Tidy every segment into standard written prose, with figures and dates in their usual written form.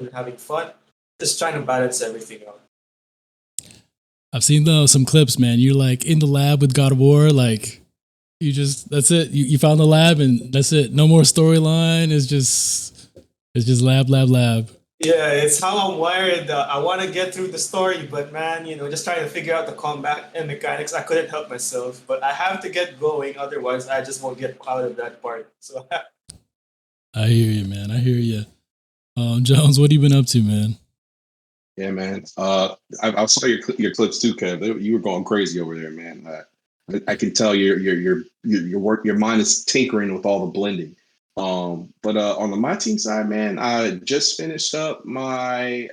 and having fun. Just trying to balance everything out. I've seen some clips, man. You're like in the lab with God of War, like that's it. You found the lab and that's it. No more storyline. It's just lab. Yeah, it's how I'm wired. I want to get through the story, but man, just trying to figure out the combat and mechanics. I couldn't help myself, but I have to get going. Otherwise, I just won't get out of that part. So, I hear you, man. I hear you. Jones, what have you been up to, man? Yeah, man. I saw your clips too, Kev. You were going crazy over there, man. I can tell your mind is tinkering with all the blending. But on the MyTeam side, man, I just finished up my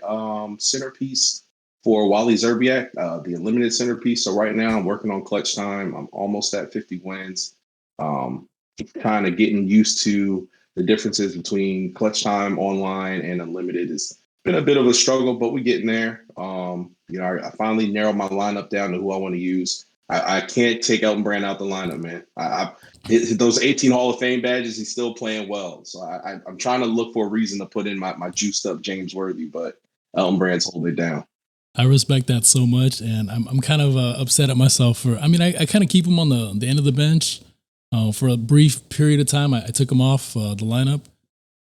centerpiece for Wally Zerbiak, the unlimited centerpiece. So right now I'm working on clutch time. I'm almost at 50 wins. Kind of getting used to the differences between clutch time online and unlimited. It's been a bit of a struggle, but we're getting there. I finally narrowed my lineup down to who I want to use. I can't take Elton Brand out the lineup, man. Those 18 Hall of Fame badges, he's still playing well. So I'm trying to look for a reason to put in my juiced up James Worthy, but Elton Brand's holding it down. I respect that so much, and I'm kind of upset at myself for. I mean, I kind of keep him on the end of the bench for a brief period of time. I took him off the lineup,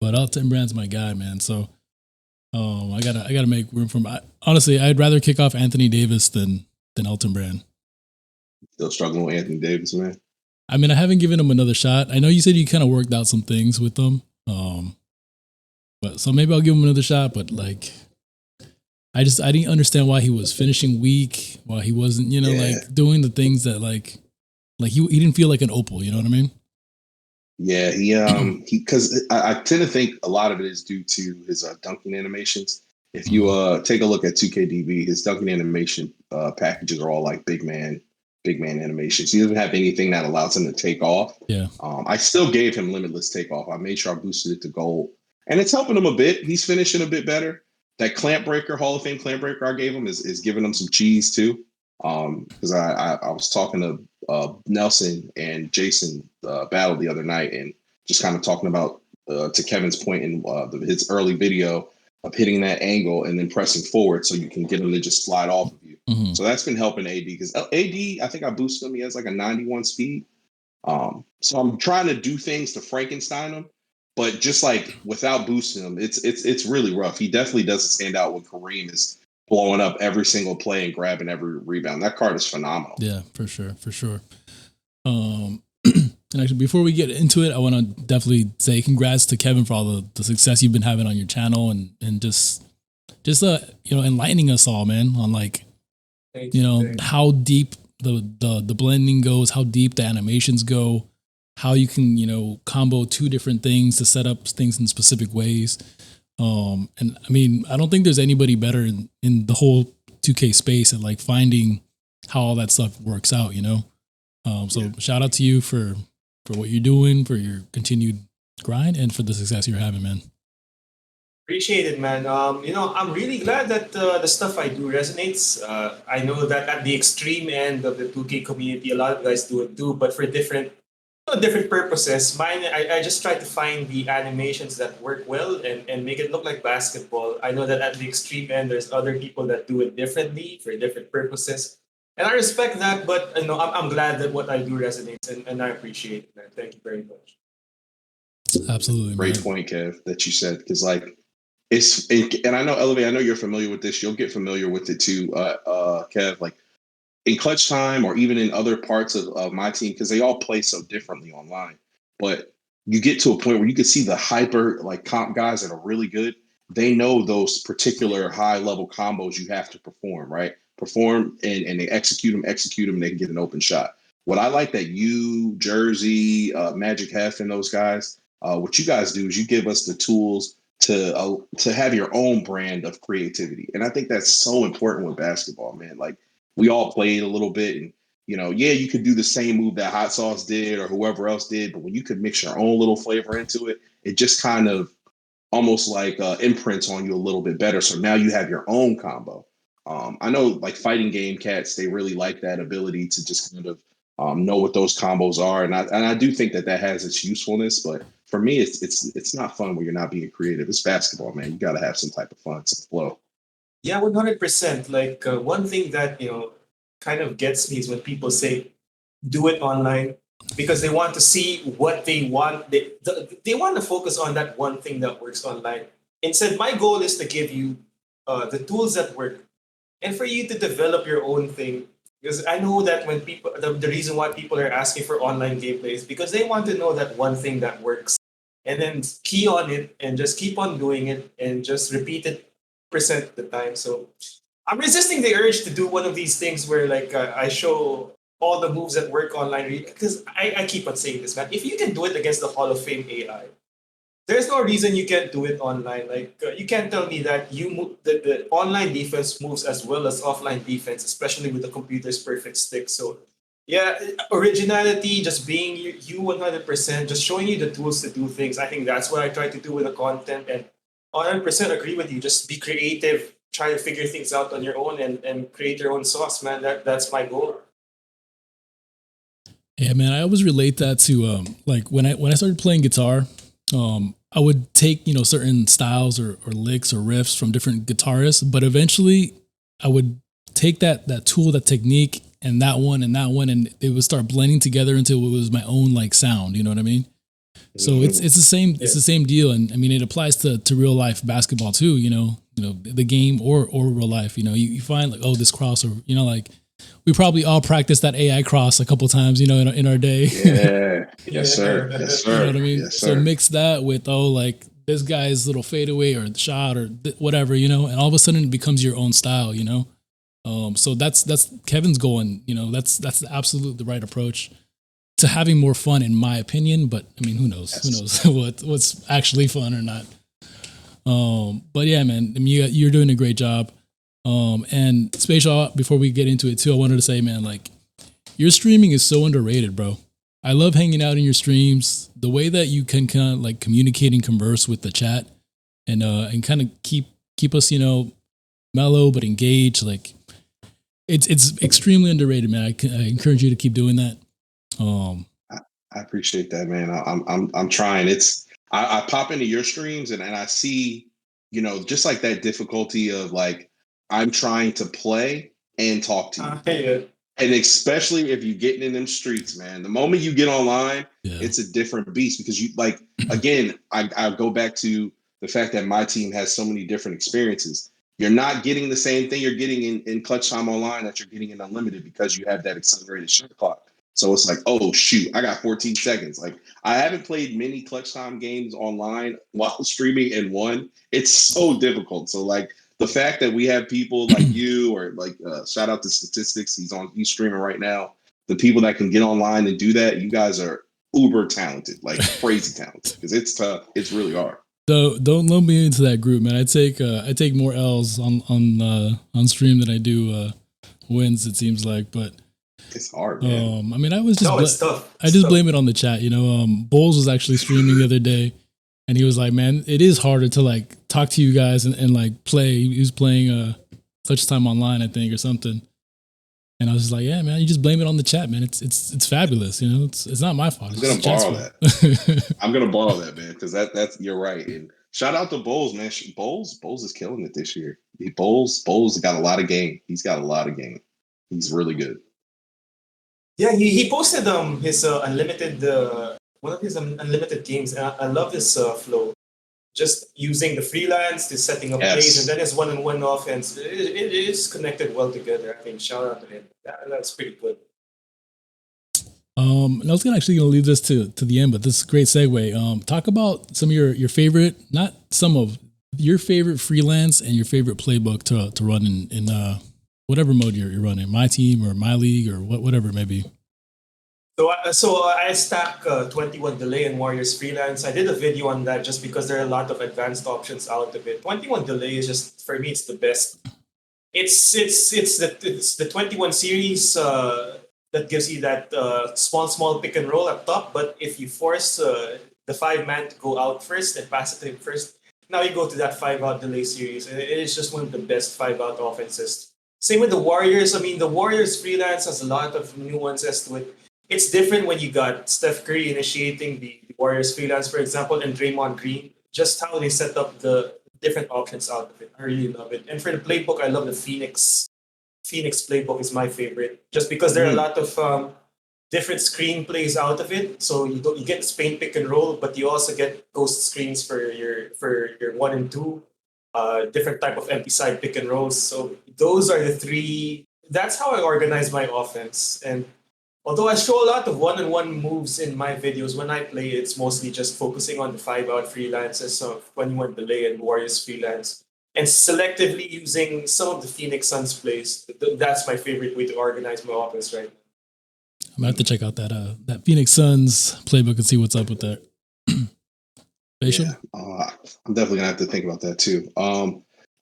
but Elton Brand's my guy, man. So I gotta make room for him. Honestly, I'd rather kick off Anthony Davis than Elton Brand. Still struggling with Anthony Davis, man. I mean, I haven't given him another shot. I know you said you kind of worked out some things with him, but so maybe I'll give him another shot. But like, I didn't understand why he was finishing weak, why he wasn't, like doing the things that like he didn't feel like an opal. You know what I mean? Yeah, because I tend to think a lot of it is due to his dunking animations. If you take a look at 2KDB, his dunking animation packages are all like big man animations. He doesn't have anything that allows him to take off. Yeah. I still gave him limitless takeoff. I made sure I boosted it to gold, and it's helping him a bit. He's finishing a bit better. That clamp breaker, Hall of Fame clamp breaker I gave him is giving him some cheese too. Because I was talking to Nelson and Jason battle the other night, and just kind of talking about to Kevin's point in his early video of hitting that angle and then pressing forward so you can get him to just slide off of you. Mm-hmm. So that's been helping AD, because AD, I think I boosted him. He has like a 91 speed. So I'm trying to do things to Frankenstein him, but just like without boosting him, it's really rough. He definitely doesn't stand out when Kareem is blowing up every single play and grabbing every rebound. That card is phenomenal. Yeah, for sure. And actually, before we get into it, I want to definitely say congrats to Kevin for all the success you've been having on your channel and just enlightening us all, man, on like, how deep the blending goes, how deep the animations go, how you can, combo two different things to set up things in specific ways. And I mean, I don't think there's anybody better in the whole 2K space at like finding how all that stuff works out, So shout out to you for what you're doing, for your continued grind, and for the success you're having, man. Appreciate it, man. I'm really glad that the stuff I do resonates. I know that at the extreme end of the 2K community, a lot of guys do it too, but for different purposes. Mine, I just try to find the animations that work well and make it look like basketball. I know that at the extreme end, there's other people that do it differently for different purposes. And I respect that, but I'm glad that what I do resonates, and I appreciate it, man. Thank you very much. Absolutely, great point, Kev, that you said, because like and I know Elevate, I know you're familiar with this. You'll get familiar with it too, Kev. Like in clutch time, or even in other parts of MyTeam, because they all play so differently online. But you get to a point where you can see the hyper like comp guys that are really good. They know those particular high level combos you have to perform, right? Perform and they execute them, and they can get an open shot. What I like that you, Jersey, Magic Hef, and those guys, what you guys do is you give us the tools to have your own brand of creativity. And I think that's so important with basketball, man. Like we all played a little bit, and you could do the same move that Hot Sauce did or whoever else did, but when you could mix your own little flavor into it, it just kind of almost like imprints on you a little bit better. So now you have your own combo. I know like fighting game cats, they really like that ability to just kind of know what those combos are, and I do think that has its usefulness. But for me, it's not fun when you're not being creative. It's basketball, man. You got to have some type of fun, some flow. Yeah, 100%. Like one thing that kind of gets me is when people say do it online because they want to see what they want. They want to focus on that one thing that works online. Instead, my goal is to give you the tools that work and for you to develop your own thing. Because I know that when the reason why people are asking for online gameplay is because they want to know that one thing that works and then key on it and just keep on doing it and just repeat it percent of the time. So I'm resisting the urge to do one of these things where like I show all the moves that work online because I keep on saying this, man. If you can do it against the Hall of Fame AI, there's no reason you can't do it online. Like you can't tell me that the online defense moves as well as offline defense, especially with the computer's perfect stick. So yeah, originality, just being you 100%, just showing you the tools to do things. I think that's what I try to do with the content, and 100% agree with you. Just be creative, try to figure things out on your own, and create your own sauce, man. That's my goal. Yeah, man. I always relate that to like when I started playing guitar. I would take, certain styles or licks or riffs from different guitarists, but eventually I would take that tool, that technique, and that one, and it would start blending together until it was my own like sound. You know what I mean? So it's the same deal, and I mean it applies to real life basketball too. The game or real life. You find like, oh, this crossover. Like we probably all practiced that AI cross a couple times, in our day. Yeah. Yes, sir. Yes, sir. You know what I mean? Yes, sir. So mix that with, like this guy's little fadeaway or shot or whatever, and all of a sudden it becomes your own style, So that's Kevin's goal, and that's absolutely the right approach to having more fun, in my opinion. But I mean, who knows? Yes. Who knows what's actually fun or not? But yeah, man, I mean, you're doing a great job. And Spatial, before we get into it too, I wanted to say, man, like your streaming is so underrated, bro. I love hanging out in your streams. The way that you can kind of like communicate and converse with the chat, and kind of keep us, mellow but engaged. Like it's extremely underrated, man. I encourage you to keep doing that. I appreciate that, man. I'm trying. I pop into your streams and I see, just like that difficulty of like I'm trying to play and talk to you. Yeah. And especially if you're getting in them streets, man. The moment you get online, it's a different beast because you like, again, I go back to the fact that MyTeam has so many different experiences. You're not getting the same thing you're getting in Clutch Time Online that you're getting in Unlimited because you have that accelerated shot clock. So it's like, oh, shoot, I got 14 seconds. Like, I haven't played many Clutch Time games online while streaming and won. It's so difficult. So, like, the fact that we have people like you or like shout out to Statistics, he's streaming right now. The people that can get online and do that, you guys are uber talented, like crazy talented, because it's tough. It's really hard. So don't lump me into that group, man. I take more L's on stream than I do wins. It seems like, but it's hard, man. I mean, it's tough. I just blame it on the chat. Bowles was actually streaming the other day. And he was like, man, it is harder to like talk to you guys and like play. He was playing Clutch Time Online, I think, or something. And I was just like, yeah, man, you just blame it on the chat, man. It's fabulous, It's not my fault. I'm gonna borrow that. I'm gonna borrow that, man, because that's you're right. And shout out to Bowles, man. Bowles is killing it this year. Bowles got a lot of game. He's got a lot of game. He's really good. Yeah, he posted his unlimited. One of his unlimited games. I love this flow. Just using the freelance to setting up plays, and then his one-on-one offense. It is connected well together. I think. Shout out to him. That's pretty good. And I was gonna leave this to the end, but this is a great segue. Talk about some of your favorite, not some of your favorite freelance and your favorite playbook to run in whatever mode you're running, MyTeam or My League or whatever it may be. So I stack 21 Delay and Warriors Freelance. I did a video on that just because there are a lot of advanced options out of it. 21 Delay is just, for me, it's the best. It's the 21 series that gives you that small pick and roll up top. But if you force the 5-man to go out first and pass it to him first, now you go to that 5-out Delay series. And it is just one of the best 5-out offenses. Same with the Warriors. I mean, the Warriors Freelance has a lot of nuances to it. it's different when you got Steph Curry initiating the Warriors freelance, for example, and Draymond Green. Just how they set up the different options out of it. I really love it. And for the playbook, I love the Phoenix playbook is my favorite, just because there are a lot of different screenplays out of it. So you get Spain pick and roll, but you also get ghost screens for your 1 and 2, different type of empty side pick and rolls. So those are the three. That's how I organize my offense. And although I show a lot of one-on-one moves in my videos, when I play, it's mostly just focusing on the 5-out freelances of 21 delay and Warriors freelance, and selectively using some of the Phoenix Suns plays. That's my favorite way to organize my offense right now. I'm gonna have to check out that Phoenix Suns playbook and see what's up with that. Spacial? Yeah, I'm definitely gonna have to think about that too.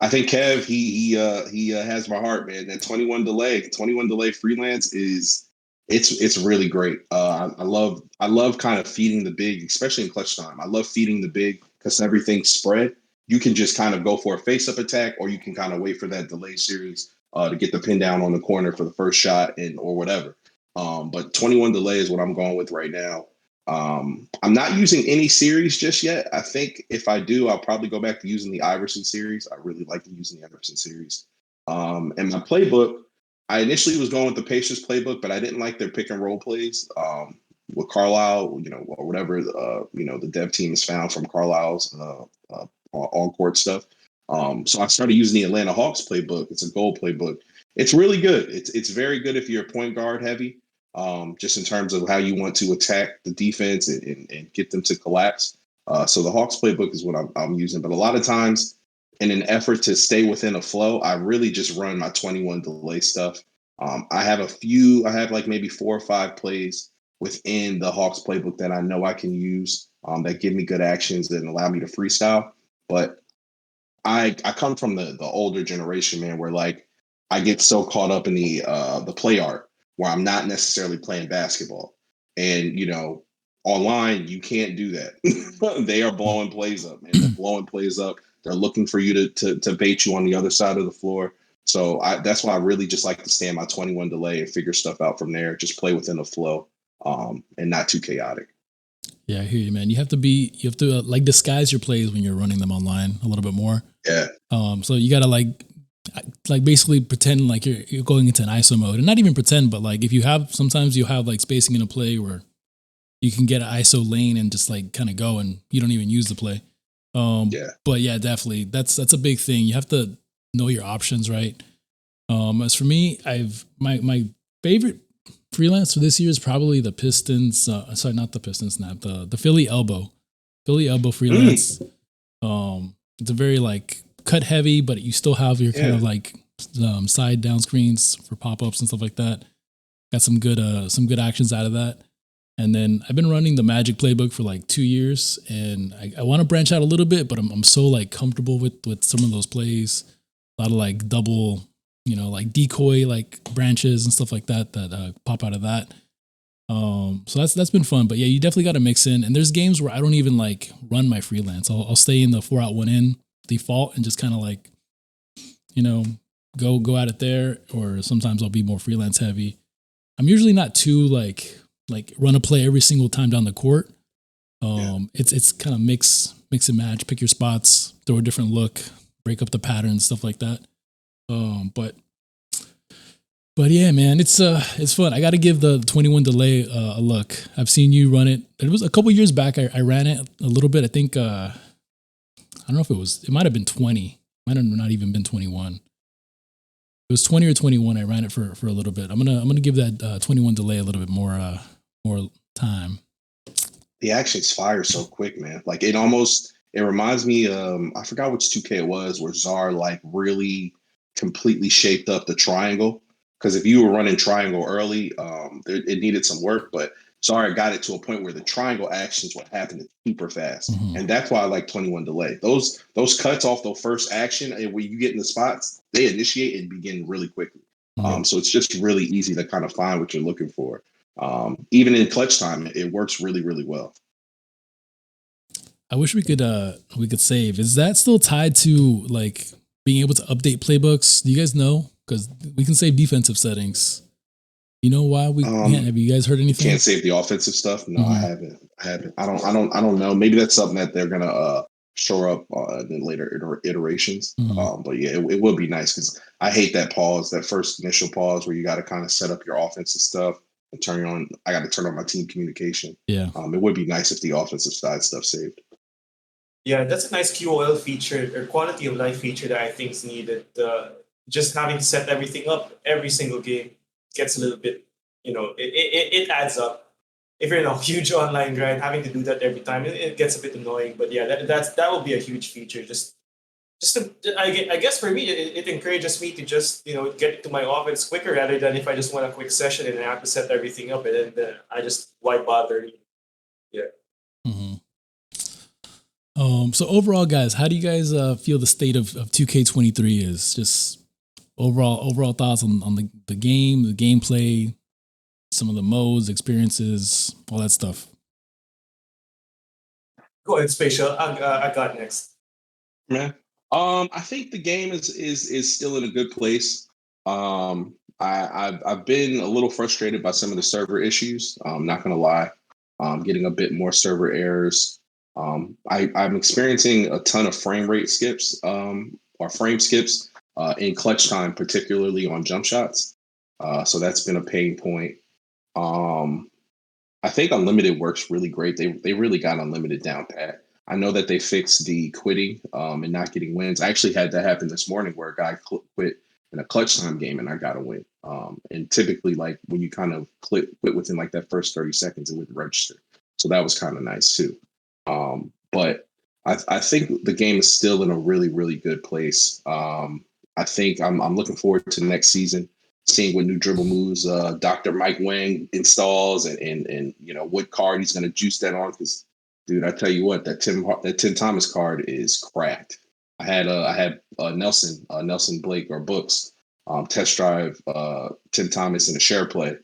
I think Kev, he has my heart, man. That 21 delay freelance is it's really great. I love kind of feeding the big, especially in clutch time. I love feeding the big because everything's spread. You can just kind of go for a face-up attack, or you can kind of wait for that delay series to get the pin down on the corner for the first shot or whatever. But 21 delay is what I'm going with right now. I'm not using any series just yet. I think if I do, I'll probably go back to using the Iverson series. I really like using the Iverson series. And my playbook, I initially was going with the Pacers playbook, but I didn't like their pick and roll plays with Carlisle, or whatever, the dev team has found from Carlisle's on court stuff. So I started using the Atlanta Hawks playbook. It's a gold playbook. It's really good. It's very good if you're point guard heavy, just in terms of how you want to attack the defense and get them to collapse. So the Hawks playbook is what I'm using. But a lot of times, in an effort to stay within a flow, I really just run my 21 delay stuff. I have like maybe 4 or 5 plays within the Hawks playbook that I know I can use that give me good actions and allow me to freestyle. But I come from the older generation, man, where like I get so caught up in the play art where I'm not necessarily playing basketball. And online you can't do that. They are blowing plays up, man. They're blowing plays up. They're looking for you to bait you on the other side of the floor. So that's why I really just like to stay in my 21 delay and figure stuff out from there. Just play within the flow, and not too chaotic. Yeah, I hear you, man. You have to like disguise your plays when you're running them online a little bit more. Yeah. So you gotta like basically pretend like you're going into an ISO mode, and not even pretend, but like sometimes you have like spacing in a play where you can get an ISO lane and just like kind of go, and you don't even use the play. But yeah, definitely that's a big thing. You have to know your options, right? As for me, my favorite freelance for this year is probably the Pistons. Sorry, not the Pistons snap. The Philly elbow freelance. It's a very like cut heavy, but you still have your kind of like side down screens for pop ups and stuff like that. Got some good actions out of that. And then I've been running the Magic playbook for like 2 years, and I want to branch out a little bit, but I'm so like comfortable with some of those plays. A lot of like double, like decoy like branches and stuff like that pop out of that. So that's been fun. But yeah, you definitely got to mix in. And there's games where I don't even like run my freelance. I'll stay in the 4-out 1-in default and just kind of like, go at it there. Or sometimes I'll be more freelance heavy. I'm usually not too like run a play every single time down the court. It's kind of mix and match, pick your spots, throw a different look, break up the patterns, stuff like that. But yeah, man, it's fun. I got to give the 21 delay a look. I've seen you run it. It was a couple years back. I ran it a little bit. I think I don't know if it might have been 20. Might have not even been 21. It was 20 or 21. I ran it for a little bit. I'm gonna give that 21 delay a little bit more time. The actions fire so quick, man. Like it reminds me, I forgot which 2K it was, where Czar like really completely shaped up the triangle. Because if you were running triangle early, it needed some work, but Czar got it to a point where the triangle actions would happen super fast. Mm-hmm. And that's why I like 21 delay. Those cuts off the first action, and when you get in the spots, they initiate and begin really quickly. Mm-hmm. So it's just really easy to kind of find what you're looking for. Even in clutch time, it works really, really well. I wish we could save. Is that still tied to like being able to update playbooks? Do you guys know? Because we can save defensive settings. You know why we can't? Have you guys heard anything? Can't save the offensive stuff. No, I haven't. I don't know. Maybe that's something that they're gonna shore up in later iterations. But yeah, it would be nice because I hate that pause, that first initial pause where you got to kind of set up your offensive stuff and turn on. I got to turn on my team communication. Yeah. It would be nice if the offensive side stuff saved. Yeah, that's a nice QOL feature or quality of life feature that I think is needed. Just having to set everything up every single game gets a little bit, it adds up. If you're in a huge online grind, having to do that every time, it gets a bit annoying. But yeah, that will be a huge feature. I guess for me, it encourages me to just get to my offense quicker rather than if I just want a quick session and I have to set everything up and then I just why bother? Yeah. So overall, guys, how do you guys feel the state of 2K23 is? Just overall thoughts on the game, the gameplay, some of the modes, experiences, all that stuff. Go ahead, Spacial. I got next. Yeah. I think the game is still in a good place. I've been a little frustrated by some of the server issues. I'm not gonna lie. Getting a bit more server errors. I'm experiencing a ton of frame rate skips or frame skips in clutch time, particularly on jump shots. So that's been a pain point. I think Unlimited works really great. They really got Unlimited down pat. I know that they fixed the quitting and not getting wins. I actually had that happen this morning where a guy quit in a clutch time game and I got a win. And typically, like when you kind of quit within like that first 30 seconds, it would register. So that was kind of nice too. But I think the game is still in a really, really good place. I think I'm looking forward to next season, seeing what new dribble moves Dr. Mike Wang installs and what card he's going to juice that on. Because, dude, I tell you what, that Tim Thomas card is cracked. I had Nelson Blake or Books test drive Tim Thomas in a share play,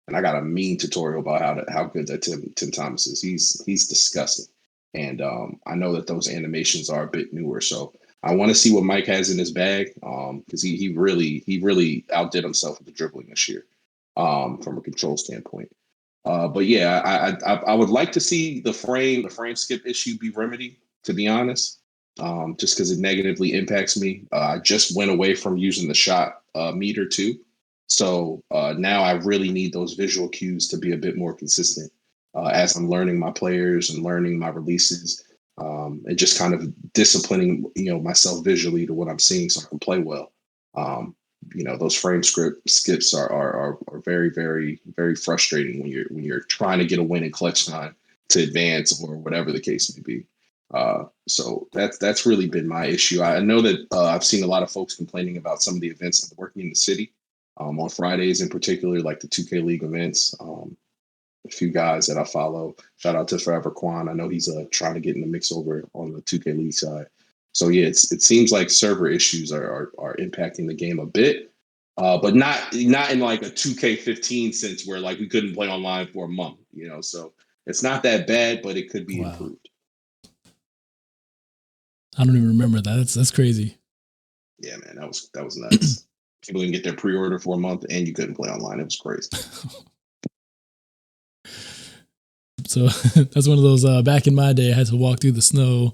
and I got a mean tutorial about how good that Tim Thomas is. He's disgusting. And I know that those animations are a bit newer, so I want to see what Mike has in his bag because he really outdid himself with the dribbling this year from a control standpoint. But yeah, I would like to see the frame skip issue be remedied. To be honest, just because it negatively impacts me. I just went away from using the shot meter too, so now I really need those visual cues to be a bit more consistent. As I'm learning my players and learning my releases, and just kind of disciplining, myself visually to what I'm seeing so I can play well. Those frame skips are very, very, very frustrating when you're trying to get a win in clutch time to advance or whatever the case may be. So that's really been my issue. I know that I've seen a lot of folks complaining about some of the events that are working in the city on Fridays in particular, like the 2K League events. A few guys that I follow. Shout out to Forever Quan. I know he's trying to get in the mix over on the 2K League side. So yeah, it seems like server issues are impacting the game a bit, but not in like a 2K15 sense where like we couldn't play online for a month. So it's not that bad, but it could be improved. I don't even remember that. That's crazy. Yeah, man, that was nuts. People didn't get their pre-order for a month, and you couldn't play online. It was crazy. So that's one of those back in my day, I had to walk through the snow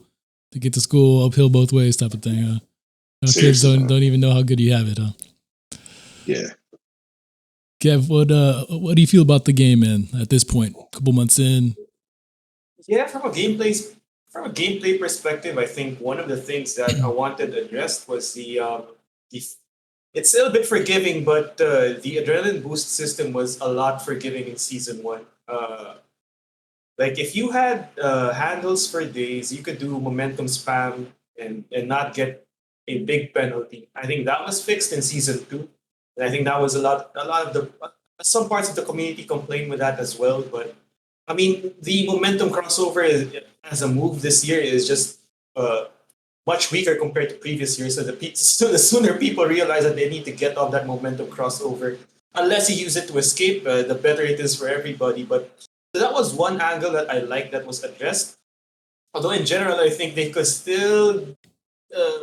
to get to school, uphill both ways type of thing. Kids don't even know how good you have it, huh? Yeah. Kev, what do you feel about the game, man, at this point? A couple months in? Yeah, from a gameplay perspective, I think one of the things that I wanted addressed was it's a little bit forgiving, but the adrenaline boost system was a lot forgiving in season 1. Like if you had handles for days, you could do momentum spam and not get a big penalty. I think that was fixed in season 2, and I think that was a lot of some parts of the community complained with that as well. But I mean, the momentum crossover as a move this year is just much weaker compared to previous years. So the sooner people realize that they need to get off that momentum crossover, unless you use it to escape, the better it is for everybody. But so that was one angle that I liked that was addressed. Although in general, I think they could still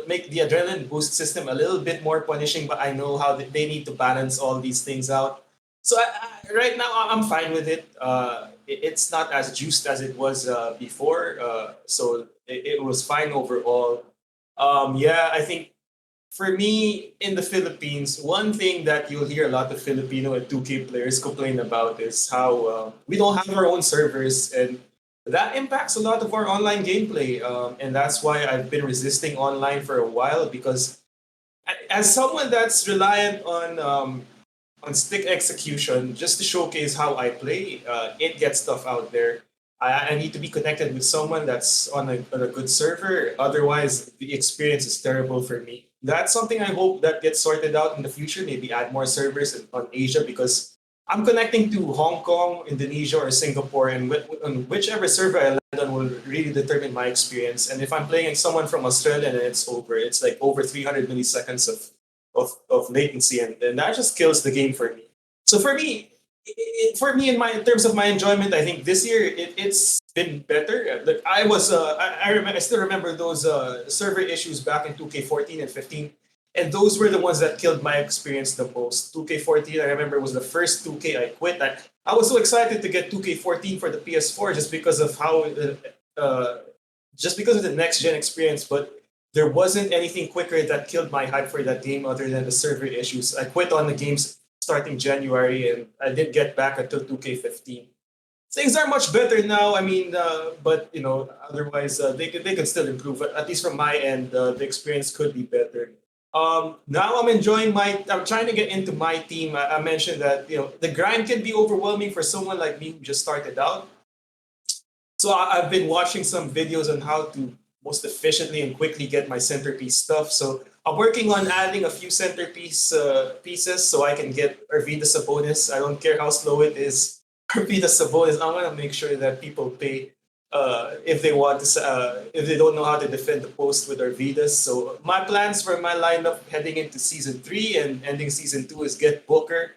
make the adrenaline boost system a little bit more punishing, but I know how they need to balance all these things out. So right now I'm fine with it. It's not as juiced as it was before. So it was fine overall. Yeah, I think for me in the Philippines, one thing that you'll hear a lot of Filipino and 2K players complain about is how we don't have our own servers, and that impacts a lot of our online gameplay. And that's why I've been resisting online for a while because as someone that's reliant on stick execution, just to showcase how I play, it gets stuff out there. I need to be connected with someone that's on a good server. Otherwise, the experience is terrible for me. That's something I hope that gets sorted out in the future. Maybe add more servers on Asia because I'm connecting to Hong Kong, Indonesia, or Singapore, and on whichever server I land on will really determine my experience. And if I'm playing someone from Australia, then it's over. It's like over 300 milliseconds of latency, and that just kills the game for me. So for me, for me in terms of my enjoyment, I think this year it's been better. Like I still remember those server issues back in 2K14 and 15, and those were the ones that killed my experience the most. 2K14, I remember, was the first 2K I quit. I was so excited to get 2K14 for the PS4 just because of how just because of the next gen experience, but there wasn't anything quicker that killed my hype for that game other than the server issues. I quit on the games starting January, and I didn't get back until 2K15. Things are much better now. I mean, but otherwise they could still improve. At least from my end, the experience could be better. Now I'm enjoying my. I'm trying to get into my team. I mentioned that the grind can be overwhelming for someone like me who just started out. So I've been watching some videos on how to most efficiently and quickly get my centerpiece stuff. So I'm working on adding a few centerpiece pieces so I can get Arvidas a bonus. I don't care how slow it is. Arvidas a bonus. I'm gonna make sure that people pay if they want to. If they don't know how to defend the post with Arvidas. So my plans for my lineup heading into season 3 and ending season 2 is get Booker.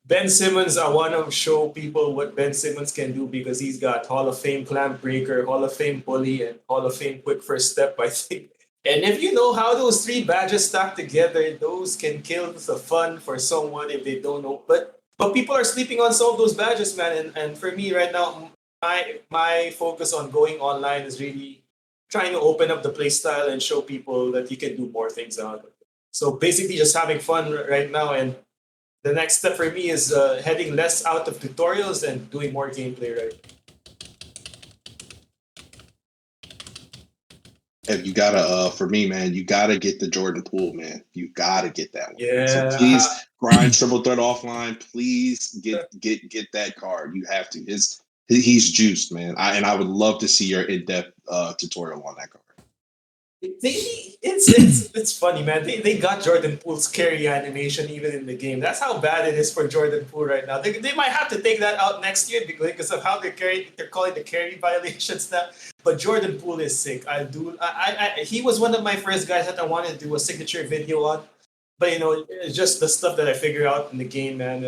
Ben Simmons, I want to show people what Ben Simmons can do because he's got Hall of Fame clamp breaker, Hall of Fame bully, and Hall of Fame quick first step, I think. And if you know how those three badges stack together, those can kill the fun for someone if they don't know. But people are sleeping on some of those badges, man. And for me right now, my focus on going online is really trying to open up the play style and show people that you can do more things out of it. So basically just having fun right now, and the next step for me is heading less out of tutorials and doing more gameplay, right? And you gotta, for me, man, you gotta get the Jordan Poole, man. You gotta get that one. Yeah. So please grind triple threat offline. Please get that card. You have to. He's juiced, man. I would love to see your in-depth tutorial on that card. It's funny, man. They got Jordan Poole's carry animation even in the game. That's how bad it is for Jordan Poole right now. They might have to take that out next year because of how they're calling the carry violations now. But Jordan Poole is sick. He was one of my first guys that I wanted to do a signature video on. But it's just the stuff that I figure out in the game, man.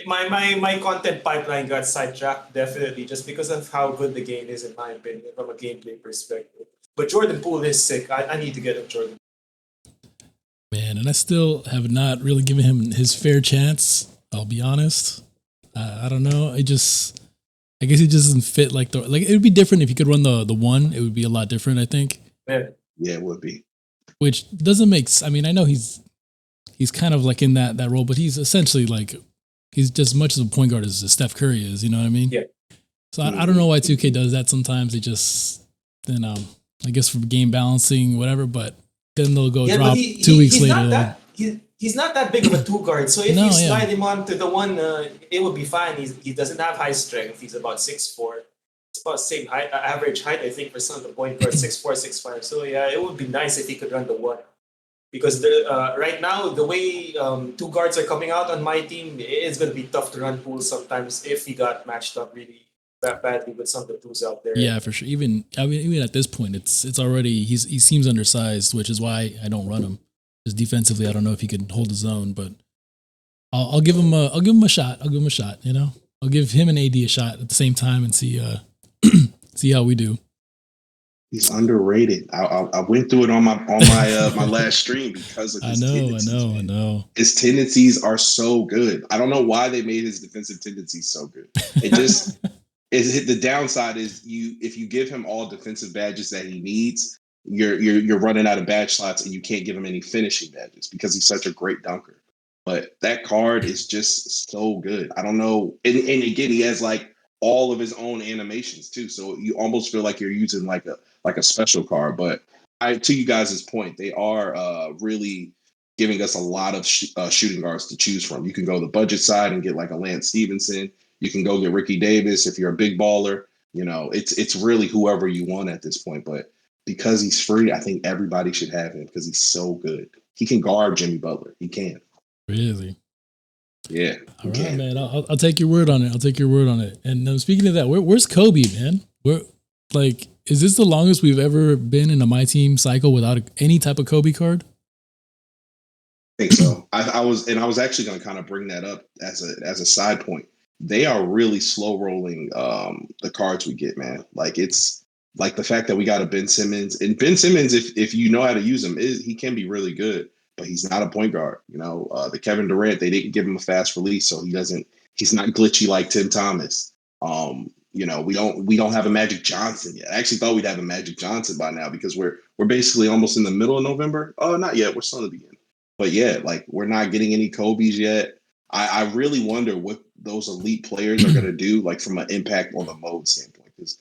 My content pipeline got sidetracked definitely just because of how good the game is in my opinion from a gameplay perspective. But Jordan Poole is sick. I need to get him Jordan. Man, and I still have not really given him his fair chance. I'll be honest. I don't know. I guess it just doesn't fit like it would be different if you could run the one. It would be a lot different, I think. Yeah, it would be. Which doesn't make. I mean, I know he's kind of like in that role, but he's essentially like he's just as much of a point guard as Steph Curry is. You know what I mean? Yeah. So I don't know why 2K does that. Sometimes they just I guess for game balancing, whatever, but then they'll go drop 2 weeks later. He's not that big of a two guard, so if you slide him on to the one, it would be fine. He doesn't have high strength. He's about 6'4". It's about same height, average height, I think, for some of the point guards, 6'4", 6'5". So yeah, it would be nice if he could run the one. Because right now, the way two guards are coming out on my team, it's going to be tough to run Poole sometimes if he got matched up really that badly with some of the twos out there. Yeah, for sure. Even at this point, it's already he seems undersized, which is why I don't run him. Just defensively, I don't know if he can hold his own, but I'll give him a shot. I'll give him a shot. I'll give him and AD a shot at the same time and see see how we do. He's underrated. I went through it on my my last stream because of his tendencies. I know. His tendencies are so good. I don't know why they made his defensive tendencies so good. It just is. The downside is if you give him all defensive badges that he needs, you're running out of badge slots and you can't give him any finishing badges because he's such a great dunker. But that card is just so good. I don't know. And again, he has like all of his own animations too. So you almost feel like you're using like a special card. But to you guys' point, they are really giving us a lot of shooting guards to choose from. You can go the budget side and get like a Lance Stevenson. You can go get Ricky Davis if you're a big baller. You know, it's really whoever you want at this point. But because he's free, I think everybody should have him because he's so good. He can guard Jimmy Butler. He can. Really? Yeah. All right, man. I'll take your word on it. And speaking of that, where's Kobe, man? Is this the longest we've ever been in a MyTeam cycle without any type of Kobe card? I think so. I was actually going to kind of bring that up as a side point. They are really slow rolling the cards we get, man. Like it's like the fact that we got a Ben Simmons, and Ben Simmons, if you know how to use him, he can be really good. But he's not a point guard. You know, the Kevin Durant, they didn't give him a fast release, so he's not glitchy like Tim Thomas. You know, we don't have a Magic Johnson yet. I actually thought we'd have a Magic Johnson by now because we're basically almost in the middle of November. Oh, not yet. We're still in the beginning. But yeah, like we're not getting any Kobe's yet. I really wonder what those elite players are going to do, like from an impact on the mode standpoint. Because,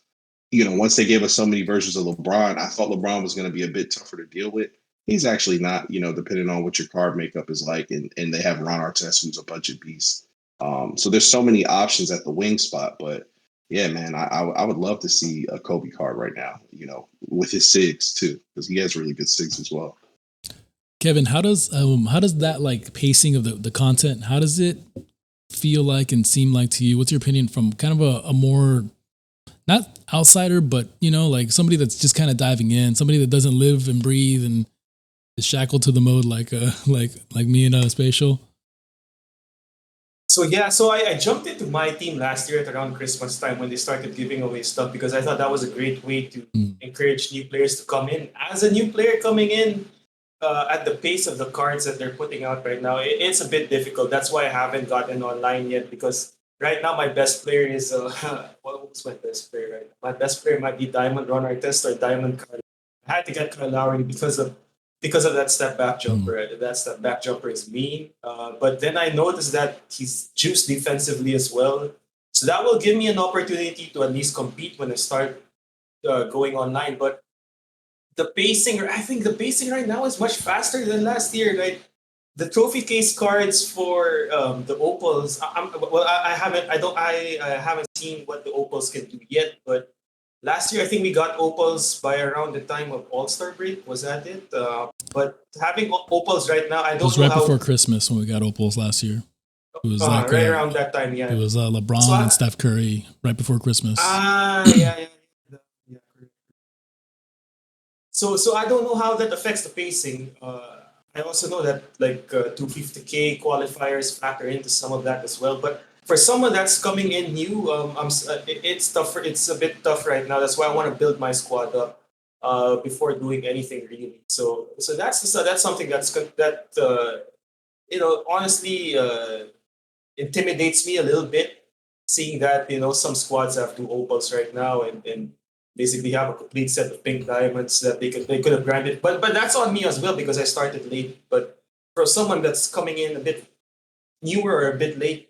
you know, once they gave us so many versions of LeBron, I thought LeBron was going to be a bit tougher to deal with. He's actually not, you know, depending on what your card makeup is like. And they have Ron Artest, who's a budget beast. So there's so many options at the wing spot. But yeah, man, I would love to see a Kobe card right now, you know, with his SIGs too, because he has really good SIGs as well. Kevin, how does that like pacing of the content, how does it feel like and seem like to you? What's your opinion from kind of a more, not outsider, but, you know, like somebody that's just kind of diving in, somebody that doesn't live and breathe and is shackled to the mode like me and Spacial? So I jumped into MyTeam last year at around Christmas time when they started giving away stuff because I thought that was a great way to encourage new players to come in. As a new player coming in at the pace of the cards that they're putting out right now, it's a bit difficult. That's why I haven't gotten online yet because right now my best player is what was my best player right now? My best player might be Diamond Ron Artest or Diamond Kyle. I had to get Kyle Lowry because of that step back jumper. That step back jumper is mean. But then I noticed that he's juiced defensively as well. So that will give me an opportunity to at least compete when I start going online. But I think the pacing right now is much faster than last year. Like the trophy case cards for the opals. I haven't seen what the opals can do yet, but last year, I think we got opals by around the time of All-Star break. Was that it? But having opals right now, I don't know. It was right before Christmas when we got opals last year. It was right around that time, yeah. It was LeBron and Steph Curry right before Christmas. Yeah. So I don't know how that affects the pacing. I also know that like 250K qualifiers factor into some of that as well. But for someone that's coming in new, it's tough. It's a bit tough right now. That's why I want to build my squad up before doing anything really. So that's something that honestly intimidates me a little bit. Seeing that some squads have 2 opals right now and basically have a complete set of pink diamonds that they could have granted. But that's on me as well because I started late. But for someone that's coming in a bit newer or a bit late,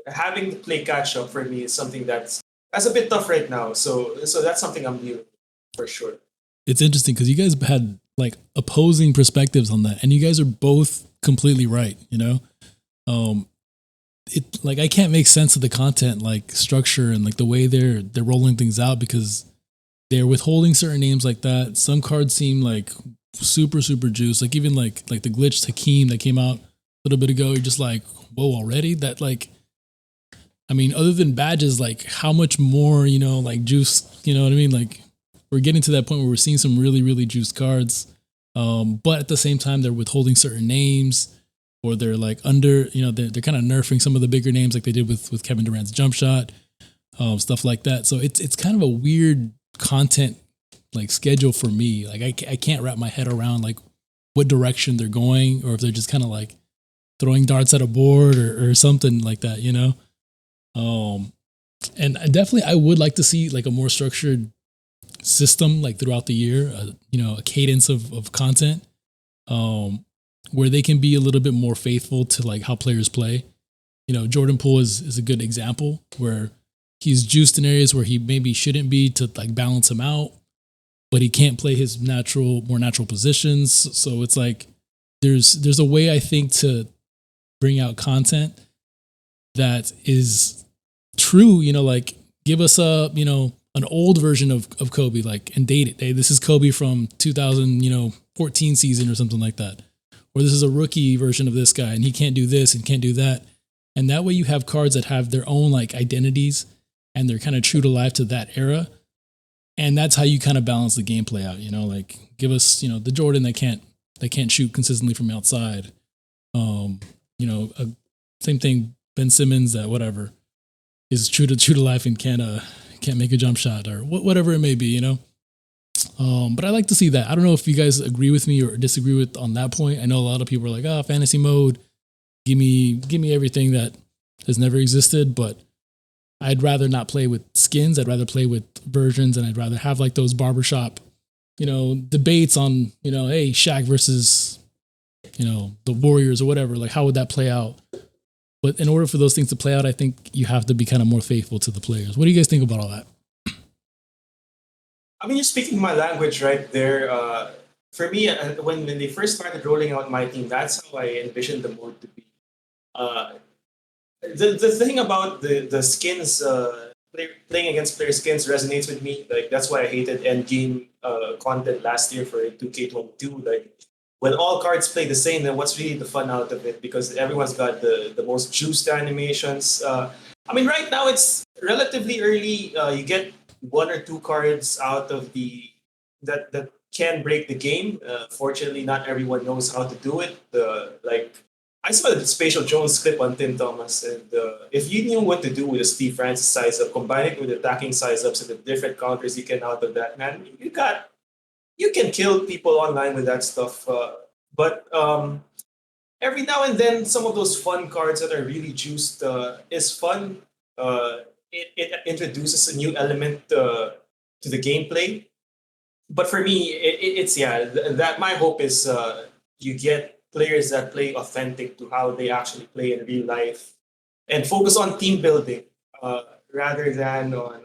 having to play catch up for me is something that's a bit tough right now. So that's something I'm dealing with for sure. It's interesting because you guys had like opposing perspectives on that, and you guys are both completely right. It like I can't make sense of the content like structure and like the way they're rolling things out because they're withholding certain names like that. Some cards seem like super juice. Like even like the glitched Hakeem that came out a little bit ago. You're just like, whoa, already? That like, I mean, other than badges, like how much more, like juice, you know what I mean? Like we're getting to that point where we're seeing some really juiced cards. But at the same time, they're withholding certain names or they're like under, they're kind of nerfing some of the bigger names like they did with Kevin Durant's jump shot, stuff like that. So it's kind of a weird content like schedule for me. Like I can't wrap my head around like what direction they're going, or if they're just kind of like throwing darts at a board or something like that, you know? And I would like to see like a more structured system like throughout the year, you know, a cadence of content, where they can be a little bit more faithful to like how players play. You know, Jordan Poole is a good example where he's juiced in areas where he maybe shouldn't be to like balance him out, but he can't play his more natural positions. So it's like there's a way I think to bring out content that is true, you know, like give us an old version of Kobe, like, and date it. Hey, this is Kobe from 2014 season or something like that. Or this is a rookie version of this guy and he can't do this and can't do that. And that way you have cards that have their own like identities and they're kind of true to life to that era. And that's how you kind of balance the gameplay out, you know, like give us, you know, the Jordan that can't shoot consistently from outside. Same thing, Ben Simmons that whatever is true to life and can't make a jump shot or whatever it may be, you know. But I like to see that. I don't know if you guys agree with me or disagree with on that point. I know a lot of people are like, fantasy mode, give me everything that has never existed, but I'd rather not play with skins. I'd rather play with versions, and I'd rather have like those barbershop, you know, debates on, you know, hey, Shaq versus, you know, the Warriors or whatever. Like, how would that play out? But in order for those things to play out, I think you have to be kind of more faithful to the players. What do you guys think about all that? I mean, you're speaking my language right there. For me, when they first started rolling out my team, that's how I envisioned the mode to be. Uh, the thing about the skins, playing against player skins resonates with me. Like that's why I hated endgame content last year for 2K22. Like when all cards play the same, then what's really the fun out of it? Because everyone's got the most juiced animations. I mean, right now it's relatively early. You get one or two cards out of the that can break the game. Fortunately, not everyone knows how to do it. I saw the Spacial Jones clip on Tim Thomas, and if you knew what to do with a Steve Francis size up, combine it with attacking size ups and the different counters you can out of that, man, you can kill people online with that stuff. But every now and then, some of those fun cards that are really juiced is fun. It introduces a new element to the gameplay. But for me, that my hope is you get players that play authentic to how they actually play in real life and focus on team building rather than on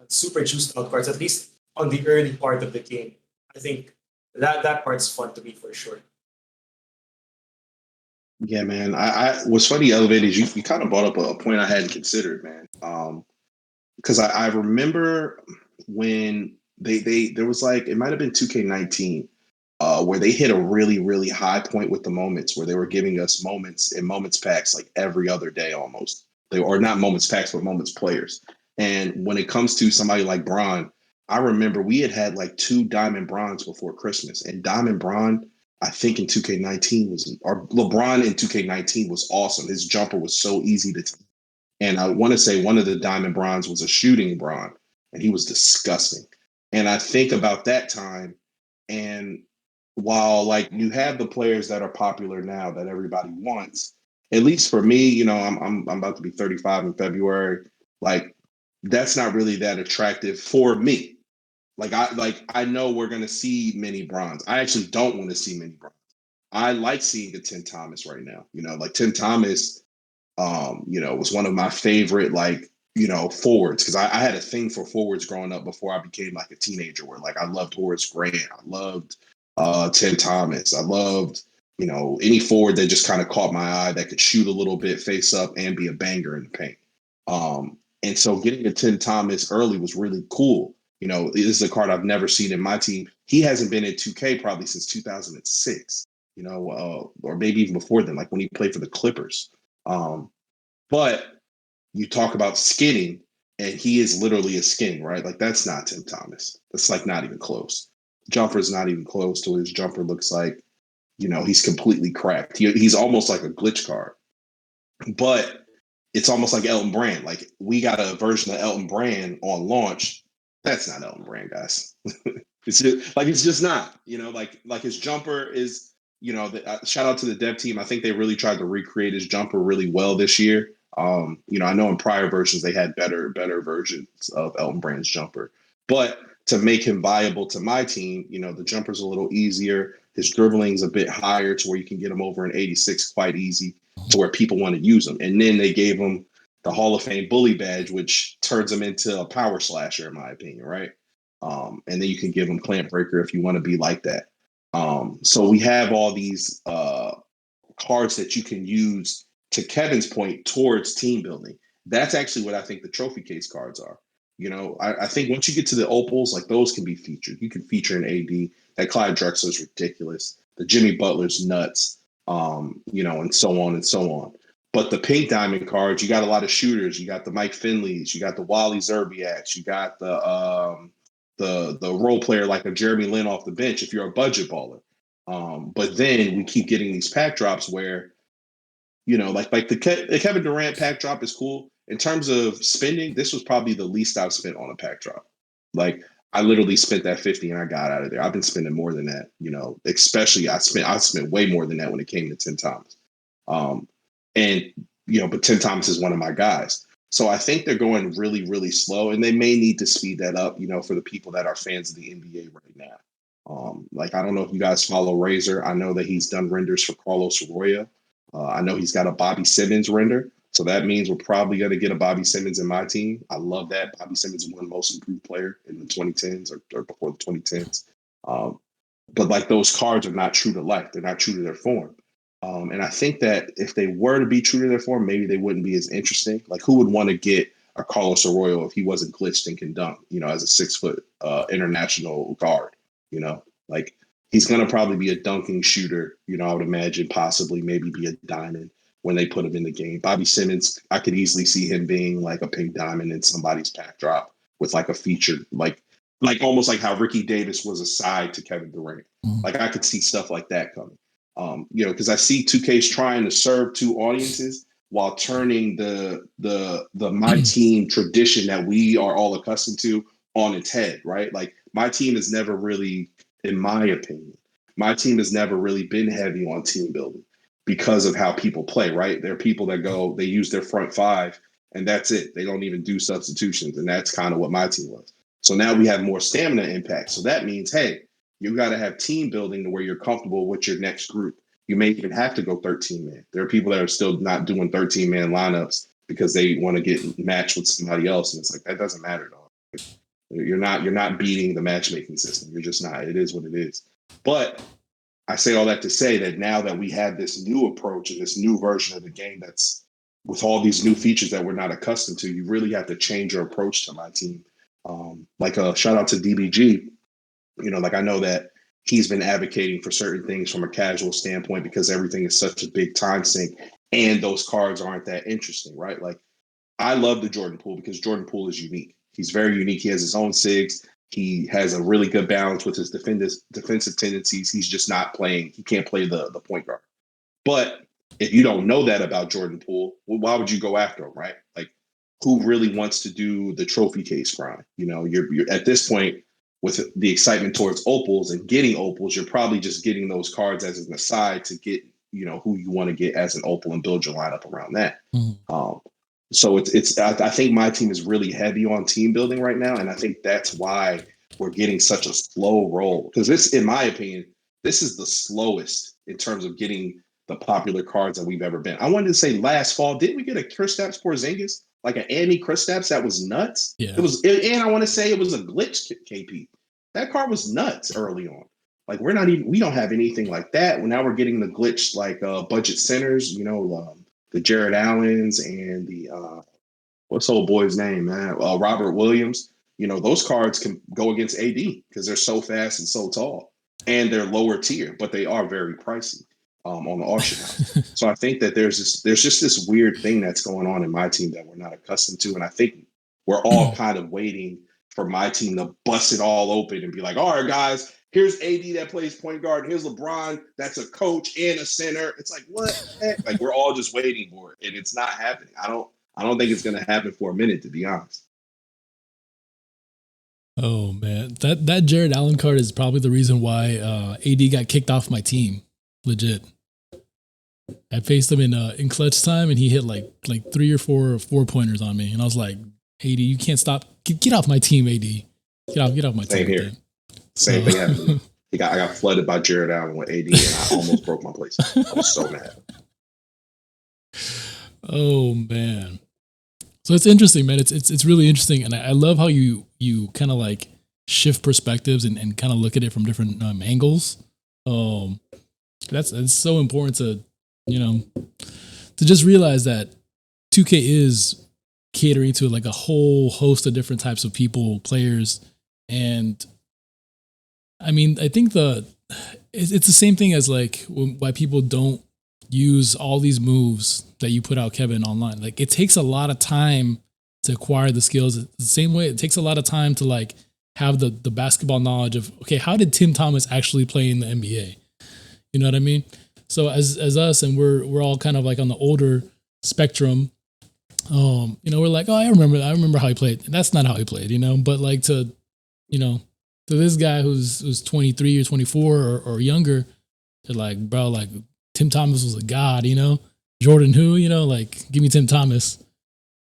super juiced out cards, at least on the early part of the game. I think that part's fun to me for sure. Yeah, man. I what's funny, Elevated, you kind of brought up a point I hadn't considered, man. Because I remember when they there was like, it might have been 2K19, where they hit a really, really high point with the moments, where they were giving us moments in moments packs like every other day almost. They or not moments packs, but moments players. And when it comes to somebody like Braun, I remember we had like 2 Diamond Bronze before Christmas, and Diamond Braun, I think in 2K19 or LeBron in 2K19 was awesome. His jumper was so easy to and I want to say one of the Diamond Bronze was a shooting Bron, and he was disgusting. And I think about that time, and while like you have the players that are popular now that everybody wants, at least for me, you know, I'm about to be 35 in February. Like that's not really that attractive for me. I know we're gonna see many Brons. I actually don't want to see many Brons. I like seeing a Tim Thomas right now. You know, like Tim Thomas was one of my favorite, like, forwards, because I had a thing for forwards growing up before I became like a teenager, where like I loved Horace Grant, I loved Tim Thomas, I loved, any forward that just kind of caught my eye that could shoot a little bit face up and be a banger in the paint. And so getting a Tim Thomas early was really cool. This is a card I've never seen in my team. He hasn't been in 2K probably since 2006, or maybe even before then, like when he played for the Clippers. But you talk about skinning, and he is literally a skin, right? Like that's not Tim Thomas. That's like not even close. Jumper is not even close to his jumper. Looks like, he's completely cracked. He's almost like a glitch card, but it's almost like Elton Brand. Like we got a version of Elton Brand on launch. That's not Elton Brand, guys. It's just not, like his jumper is, shout out to the dev team. I think they really tried to recreate his jumper really well this year. I know in prior versions they had better versions of Elton Brand's jumper, but to make him viable to my team, the jumper's a little easier. His dribbling's a bit higher to where you can get him over an 86 quite easy to where people want to use him. And then they gave him the Hall of Fame bully badge, which turns him into a power slasher, in my opinion, right? And then you can give him clamp breaker if you want to be like that. So we have all these cards that you can use, to Kevin's point, towards team building. That's actually what I think the trophy case cards are. I think once you get to the opals, like those can be featured. You can feature an AD. That Clyde Drexler is ridiculous. The Jimmy Butler's nuts. And so on and so on. But the pink diamond cards, you got a lot of shooters. You got the Mike Finleys. You got the Wally Zerbiaks. You got the role player like a Jeremy Lin off the bench if you're a budget baller. But then we keep getting these pack drops where, like the Kevin Durant pack drop is cool. In terms of spending, this was probably the least I've spent on a pack drop. Like I literally spent that 50 and I got out of there. I've been spending more than that, especially I spent way more than that when it came to Tim Thomas. But Tim Thomas is one of my guys. So I think they're going really, really slow, and they may need to speed that up, for the people that are fans of the NBA right now. Like, I don't know if you guys follow Razor. I know that he's done renders for Carlos Arroyo. I know he's got a Bobby Simmons render. So that means we're probably going to get a Bobby Simmons in my team. I love that. Bobby Simmons won most improved player in the 2010s or before the 2010s. But like those cards are not true to life. They're not true to their form. And I think that if they were to be true to their form, maybe they wouldn't be as interesting. Like who would want to get a Carlos Arroyo if he wasn't glitched and can dunk, as a 6-foot international guard, like he's going to probably be a dunking shooter. I would imagine possibly maybe be a diamond when they put him in the game. Bobby Simmons, I could easily see him being like a pink diamond in somebody's pack drop with like a featured, like almost like how Ricky Davis was a side to Kevin Durant. Like I could see stuff like that coming. Because I see 2K's trying to serve two audiences while turning the my team tradition that we are all accustomed to on its head, right? Like my team has never really, in my opinion, my team has never really been heavy on team building because of how people play, right? There are people that go, they use their front five and that's it. They don't even do substitutions. And that's kind of what my team was. So now we have more stamina impact. So that means, hey, you got to have team building to where you're comfortable with your next group. You may even have to go 13-man. There are people that are still not doing 13-man lineups because they want to get matched with somebody else. And it's like, that doesn't matter at all. You're not beating the matchmaking system. You're just not. It is what it is. But I say all that to say that now that we have this new approach and this new version of the game that's with all these new features that we're not accustomed to, you really have to change your approach to my team. Like a shout out to DBG, like I know that he's been advocating for certain things from a casual standpoint because everything is such a big time sink and those cards aren't that interesting, right? Like I love the Jordan Poole because Jordan Poole is unique. He's very unique. He has his own SIGs. He has a really good balance with his defensive tendencies. He's just not playing. He can't play the point guard. But if you don't know that about Jordan Poole, well, why would you go after him, right? Like who really wants to do the trophy case grind? You're at this point, with the excitement towards opals and getting opals, you're probably just getting those cards as an aside to get, who you want to get as an opal and build your lineup around that. So I think my team is really heavy on team building right now. And I think that's why we're getting such a slow roll. Because this, in my opinion, this is the slowest in terms of getting the popular cards that we've ever been. I wanted to say last fall, didn't we get a Kristaps Porzingis? Like an Andy Kristaps that was nuts. Yeah. And I want to say it was a glitch KP. That card was nuts early on. Like we don't have anything like that. Now we're getting the glitch like budget centers, the Jared Allens and the what's old boy's name, man? Robert Williams. Those cards can go against AD because they're so fast and so tall, and they're lower tier, but they are very pricey on the auction house. So I think that there's just this weird thing that's going on in my team that we're not accustomed to, and I think we're all kind of waiting for my team to bust it all open and be like, all right, guys, here's AD that plays point guard. Here's LeBron that's a coach and a center. It's like, what the heck? Like we're all just waiting for it, and it's not happening. I don't think it's going to happen for a minute, to be honest. Oh man, that Jared Allen card is probably the reason why AD got kicked off my team. Legit. I faced him in clutch time, and he hit like 3 or 4 pointers on me, and I was like, "AD, you can't stop. Get off my team, AD. Get off my team." Same here. Same thing happened to me. I got flooded by Jared Allen with AD, and I almost broke my place. I was so mad. Oh man. So it's interesting, man. It's really interesting, and I love how you kind of like shift perspectives and kind of look at it from different angles. That's so important to to just realize that 2K is catering to like a whole host of different types of people, players, and I mean I think it's the same thing as like why people don't use all these moves that you put out, Kevin, online. Like it takes a lot of time to acquire the skills. The same way it takes a lot of time to like have the basketball knowledge of, okay, how did Tim Thomas actually play in the NBA? You know what I mean? So as us, and we're all kind of like on the older spectrum, we're like, oh, I remember how he played. That's not how he played, but like to this guy who's 23 or 24 or younger, they're like, bro, like Tim Thomas was a god, Jordan who, like give me Tim Thomas.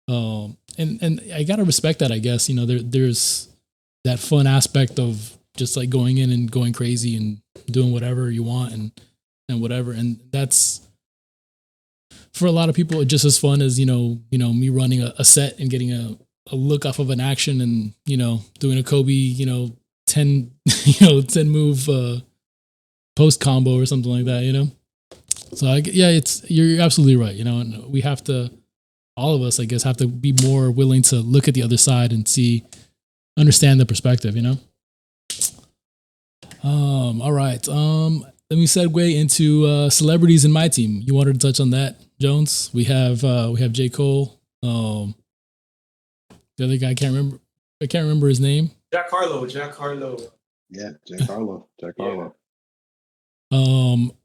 And I gotta respect that, I guess. There's that fun aspect of just like going in and going crazy and doing whatever you want and whatever. And that's for a lot of people just as fun as, me running a set and getting a look off of an action and, doing a Kobe, 10, 10 move post combo or something like that, So you're absolutely right, and we have to, all of us, I guess, have to be more willing to look at the other side and understand the perspective, All right. Let me segue into celebrities in my team. You wanted to touch on that, Jones? We have J. Cole. The other guy I can't remember his name. Jack Harlow. Yeah, Jack Harlow.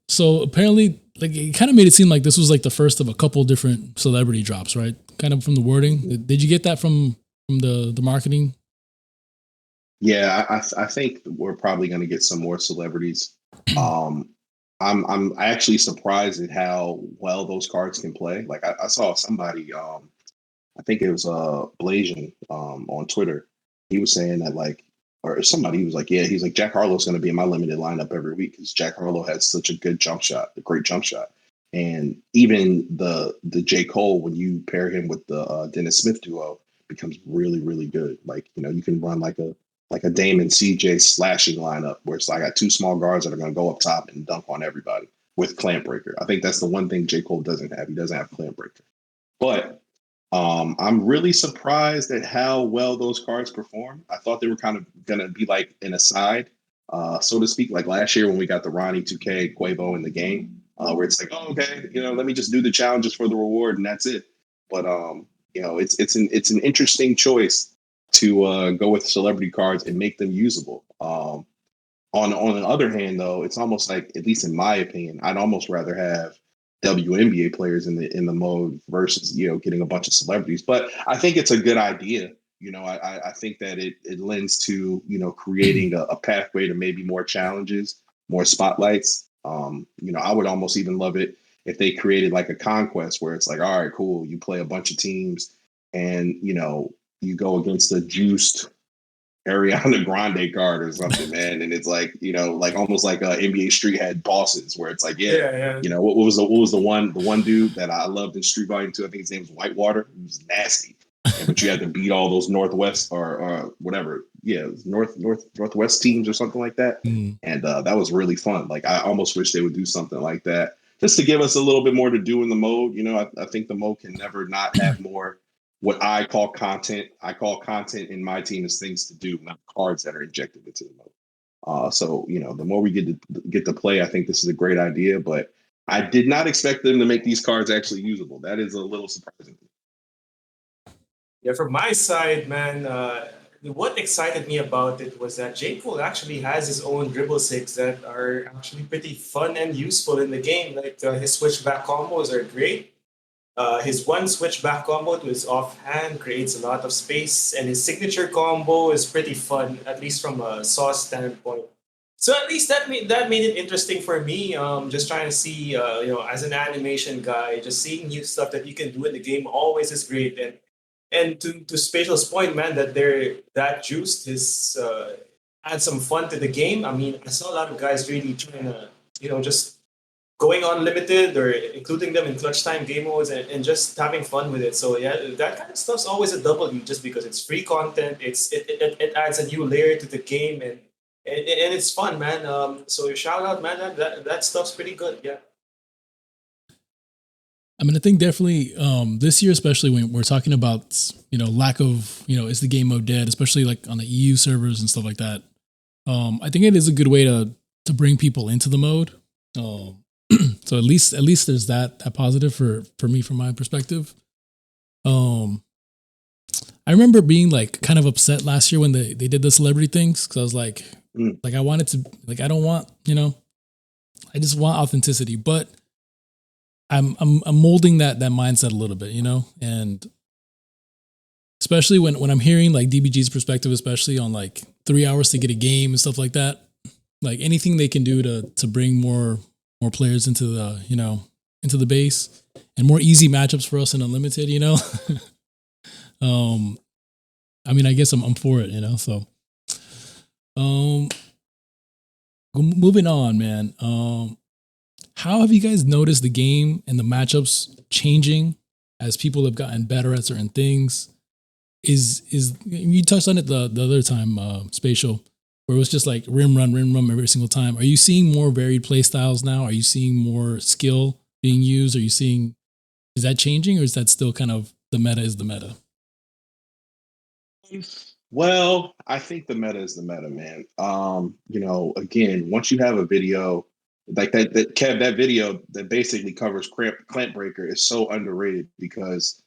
So apparently, like, it kind of made it seem like this was like the first of a couple different celebrity drops, right? Kind of from the wording. Did you get that from the marketing? Yeah, I think we're probably going to get some more celebrities. I'm actually surprised at how well those cards can play. Like I saw somebody, I think it was Blasian on Twitter. He was saying that he was like, yeah, he's like, Jack Harlow's going to be in my limited lineup every week because Jack Harlow has such a good jump shot, a great jump shot. And even the J. Cole, when you pair him with the Dennis Smith duo, becomes really, really good. Like, you can run like a Dame and CJ slashing lineup where it's like I got two small guards that are going to go up top and dunk on everybody with clamp breaker. I think that's the one thing J. Cole doesn't have. He doesn't have clamp breaker. But I'm really surprised at how well those cards perform. I thought they were kind of going to be like an aside, so to speak, like last year when we got the Ronnie 2K Quavo in the game, where it's like, oh, okay, let me just do the challenges for the reward and that's it. But it's an interesting choice to go with celebrity cards and make them usable. On the other hand, though, it's almost like, at least in my opinion, I'd almost rather have WNBA players in the mode versus getting a bunch of celebrities. But I think it's a good idea. I think that it lends to creating a pathway to maybe more challenges, more spotlights. I would almost even love it if they created like a conquest where it's like, all right, cool, you play a bunch of teams and you go against a juiced Ariana Grande card or something, man. And it's like, like almost like NBA Street had bosses where it's like, yeah. What was the one dude that I loved in Street Volume 2? I think his name was Whitewater. He was nasty. But you had to beat all those Northwest or whatever. Yeah, Northwest teams or something like that. Mm. And that was really fun. Like I almost wish they would do something like that just to give us a little bit more to do in the mode. I think the mode can never not have more what I call content. I call content in my team is things to do, not cards that are injected into the mode. So the more we get to play, I think this is a great idea. But I did not expect them to make these cards actually usable. That is a little surprising. Yeah, from my side, man, what excited me about it was that J. Cole actually has his own dribble six that are actually pretty fun and useful in the game. Like his switchback combos are great. His one switchback combo to his offhand creates a lot of space, and his signature combo is pretty fun, at least from a sauce standpoint. So at least that made it interesting for me. Just trying to see, as an animation guy, just seeing new stuff that you can do in the game always is great. And to Spatial's point, man, that they're that juiced is add some fun to the game. I mean, I saw a lot of guys really trying to, just going unlimited or including them in clutch time game modes and just having fun with it. So yeah, that kind of stuff's always a W just because it's free content. It adds a new layer to the game and it's fun, man. So shout out, man. That stuff's pretty good. Yeah. I mean, I think definitely this year, especially when we're talking about lack of is the game mode dead, especially like on the EU servers and stuff like that. I think it is a good way to bring people into the mode. So at least there's that positive for me from my perspective. I remember being like kind of upset last year when they did the celebrity things because I was like I wanted to I don't want I just want authenticity, but I'm molding that mindset a little bit, and especially when I'm hearing like DBG's perspective, especially on like 3 hours to get a game and stuff like that, like anything they can do to bring more players into the into the base and more easy matchups for us in Unlimited, I mean, I guess I'm for it, so moving on, man. How have you guys noticed the game and the matchups changing as people have gotten better at certain things? Is you touched on it the other time, Spatial, where it was just like rim run every single time. Are you seeing more varied play styles now? Are you seeing more skill being used? Is that changing, or is that still kind of the meta is the meta? Well, I think the meta is the meta, man. Again, once you have a video like that Kev, that video that basically covers clamp breaker is so underrated because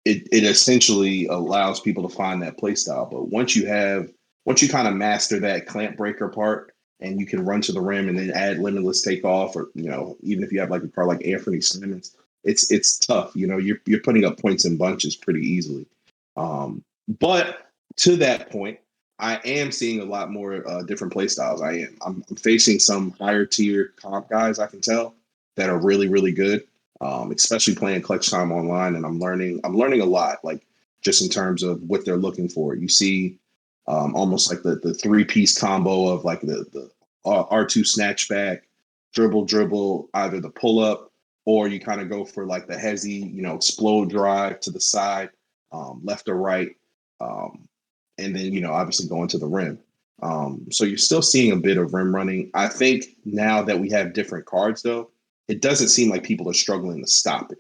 it essentially allows people to find that play style. But once you kind of master that clamp breaker part and you can run to the rim and then add limitless takeoff, or even if you have like a card like Anthony Simmons, it's tough. You're putting up points in bunches pretty easily. But to that point, I am seeing a lot more different play styles. I'm facing some higher tier comp guys, I can tell, that are really, really good, especially playing clutch time online. And I'm learning a lot, like just in terms of what they're looking for. You see almost like the 3-piece combo of like the R2 snatchback, dribble, either the pull up, or you kind of go for like the hezzy, explode drive to the side, left or right. And then, obviously going to the rim. So you're still seeing a bit of rim running. I think now that we have different cards, though, it doesn't seem like people are struggling to stop it,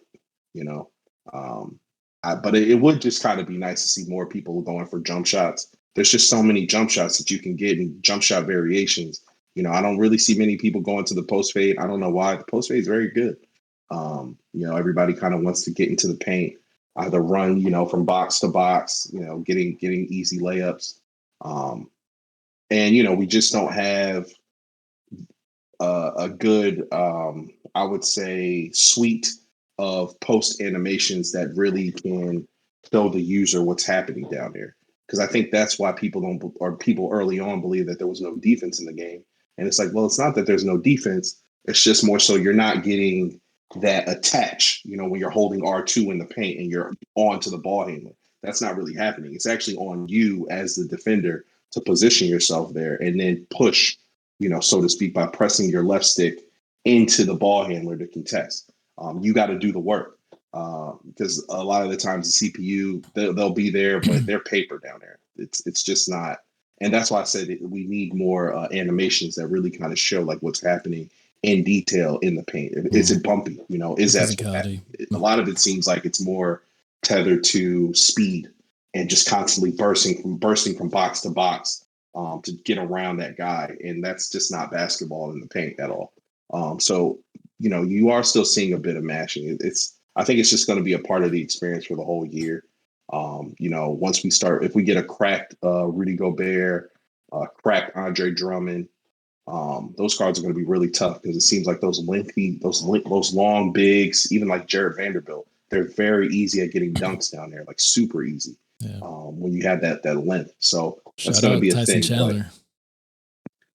but it would just kind of be nice to see more people going for jump shots. There's just so many jump shots that you can get in jump shot variations. I don't really see many people going to the post fade. I don't know why. The post fade is very good. Everybody kind of wants to get into the paint, either run, from box to box, getting easy layups. And, we just don't have a good, I would say, suite of post animations that really can show the user what's happening down there. Because I think that's why people early on believe that there was no defense in the game. And it's like, well, it's not that there's no defense. It's just more so you're not getting that attach, when you're holding R2 in the paint and you're on to the ball handler. That's not really happening. It's actually on you as the defender to position yourself there and then push, so to speak, by pressing your left stick into the ball handler to contest. You got to do the work because a lot of the times the CPU, they'll be there, but they're paper down there. It's just not. And that's why I said we need more animations that really kind of show like what's happening in detail in the paint. Is it bumpy? Is that a lot of it seems like it's more tethered to speed and just constantly bursting from box to box to get around that guy. And that's just not basketball in the paint at all. So, you are still seeing a bit of mashing. I think it's just going to be a part of the experience for the whole year. Once we start, if we get a cracked Rudy Gobert, cracked Andre Drummond, those cards are going to be really tough because it seems like those long bigs, even like Jared Vanderbilt, they're very easy at getting dunks down there, like super easy. Yeah. When you have that length, so that's Shout going to out be a Tyson thing. Chandler.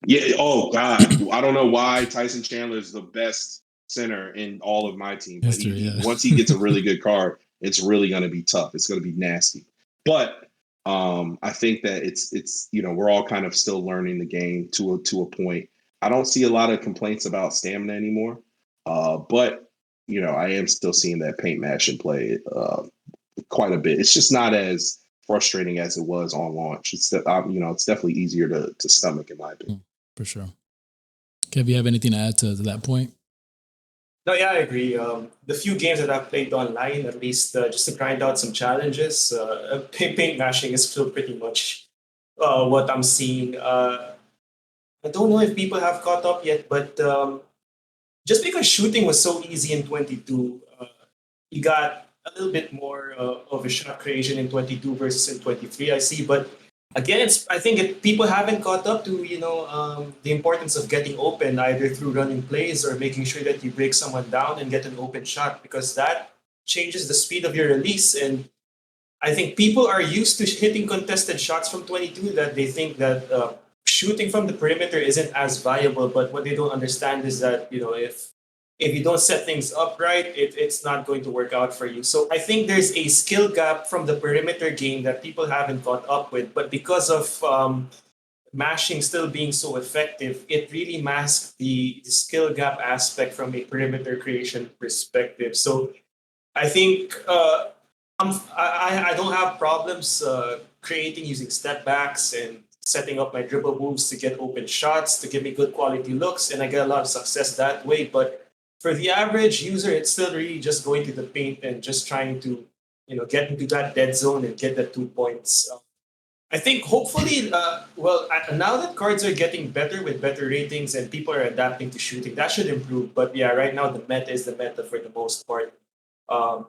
Yeah. Oh God, I don't know why Tyson Chandler is the best center in all of my team, but History, yeah. once he gets a really good card, it's really going to be tough. It's going to be nasty. But I think that it's we're all kind of still learning the game to a point. I don't see a lot of complaints about stamina anymore, but I am still seeing that paint mash and play quite a bit. It's just not as frustrating as it was on launch. It's it's definitely easier to stomach in my opinion. For sure. Kev, you have anything to add to that point? No, yeah, I agree. The few games that I've played online, at least just to grind out some challenges, paint mashing is still pretty much what I'm seeing. I don't know if people have caught up yet, but just because shooting was so easy in 22, you got a little bit more of a shot creation in 22 versus in 23, I see. But again, I think people haven't caught up to the importance of getting open either through running plays or making sure that you break someone down and get an open shot, because that changes the speed of your release. And I think people are used to hitting contested shots from 22 that they think that shooting from the perimeter isn't as viable. But what they don't understand is that if you don't set things up right, it's not going to work out for you. So I think there's a skill gap from the perimeter game that people haven't caught up with. But because of mashing still being so effective, it really masks the skill gap aspect from a perimeter creation perspective. So I think I don't have problems creating using step backs and setting up my dribble moves to get open shots to give me good quality looks, and I get a lot of success that way. But for the average user, it's still really just going to the paint and just trying to get into that dead zone and get the 2 points. I think hopefully, now that cards are getting better with better ratings and people are adapting to shooting, that should improve. But yeah, right now the meta is the meta for the most part. Um,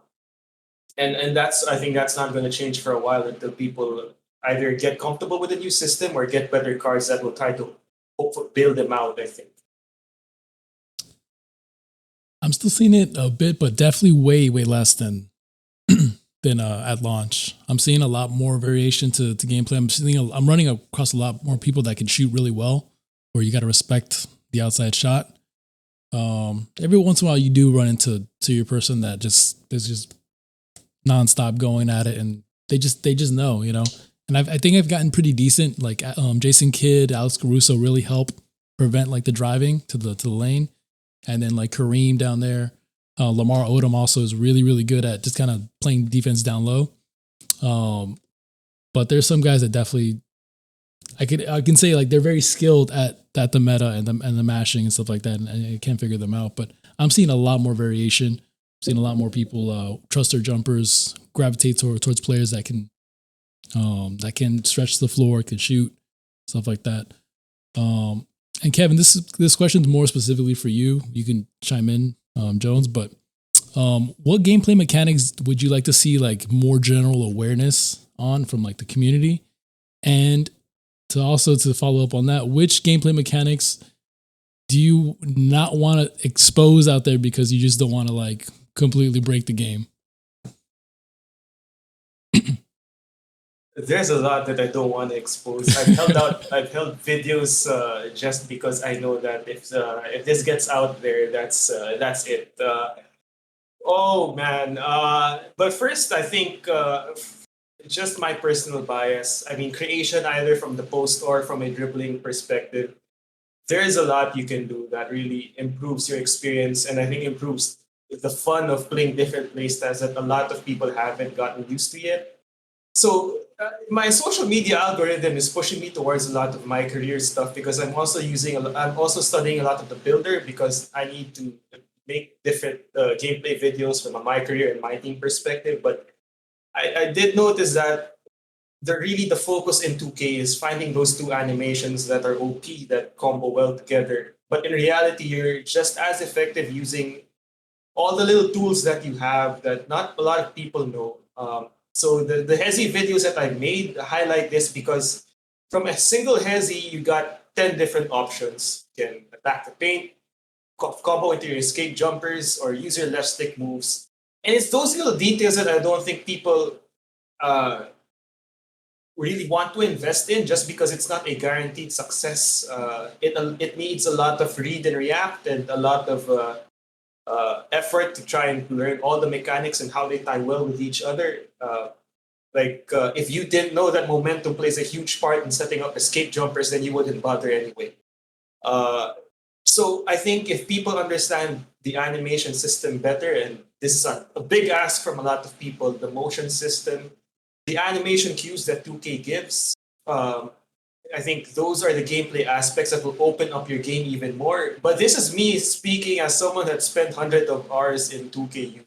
and I think that's not going to change for a while until people either get comfortable with the new system or get better cards that will try to build them out, I think. I'm still seeing it a bit, but definitely way less than at launch. I'm seeing a lot more variation to gameplay. I'm running across a lot more people that can shoot really well, where you got to respect the outside shot. Every once in a while, you do run into your person that is just nonstop going at it, and they just know, And I think I've gotten pretty decent. Like Jason Kidd, Alex Caruso really help prevent like the driving to the lane, and then like Kareem down there. Lamar Odom also is really, really good at just kind of playing defense down low. But there's some guys that definitely I can say like they're very skilled at the meta and the mashing and stuff like that, and I can't figure them out. But I'm seeing a lot more variation. I'm seeing a lot more people trust their jumpers, gravitate towards players that can stretch the floor, can shoot, stuff like that. And Kevin, this question is more specifically for you. You can chime in, Jones, but what gameplay mechanics would you like to see like more general awareness on from like the community? And to follow up on that, which gameplay mechanics do you not want to expose out there because you just don't want to like completely break the game? There's a lot that I don't want to expose. I've held videos just because I know that if this gets out there, that's it. Oh man! But first, I think just my personal bias. I mean, creation either from the post or from a dribbling perspective. There is a lot you can do that really improves your experience, and I think improves the fun of playing different playstyles that a lot of people haven't gotten used to yet. So my social media algorithm is pushing me towards a lot of my career stuff because I'm also studying a lot of the builder because I need to make different gameplay videos from a my career and my team perspective. But I did notice that the focus in 2K is finding those two animations that are OP that combo well together. But in reality, you're just as effective using all the little tools that you have that not a lot of people know. So the Hezi videos that I made highlight this because from a single Hezi, you got 10 different options. You can attack the paint, combo into your escape jumpers, or use your left stick moves. And it's those little details that I don't think people uh, really want to invest in, just because it's not a guaranteed success. It needs a lot of read and react and a lot of effort to try and learn all the mechanics and how they tie well with each other. If you didn't know that momentum plays a huge part in setting up escape jumpers, then you wouldn't bother anyway. Uh, so I think if people understand the animation system better, and this is a big ask from a lot of people, the motion system, the animation cues that 2K gives, um, I think those are the gameplay aspects that will open up your game even more. But this is me speaking as someone that spent hundreds of hours in 2K.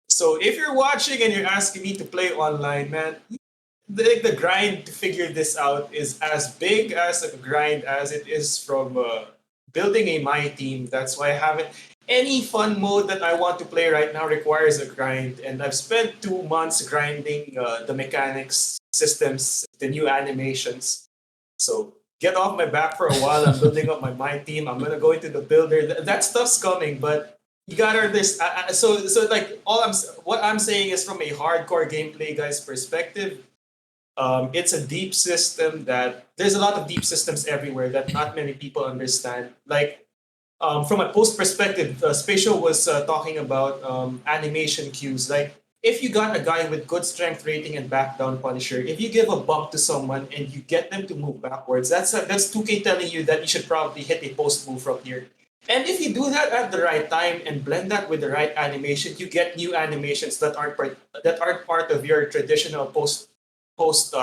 So if you're watching and you're asking me to play online, man, the grind to figure this out is as big as a grind as it is from building a MyTeam. That's why I haven't. Any fun mode that I want to play right now requires a grind, and I've spent 2 months grinding the mechanics, systems, the new animations. So get off my back for a while. I'm building up my team. I'm gonna go into the builder. That stuff's coming, but you gotta this. So like what I'm saying is from a hardcore gameplay guy's perspective. It's a deep system that there's a lot of deep systems everywhere that not many people understand. Like from a post perspective, Spatial was talking about animation cues. Like if you got a guy with good strength rating and back down Punisher, if you give a bump to someone and you get them to move backwards, that's 2K telling you that you should probably hit a post move from here. And if you do that at the right time and blend that with the right animation, you get new animations that aren't part of your traditional post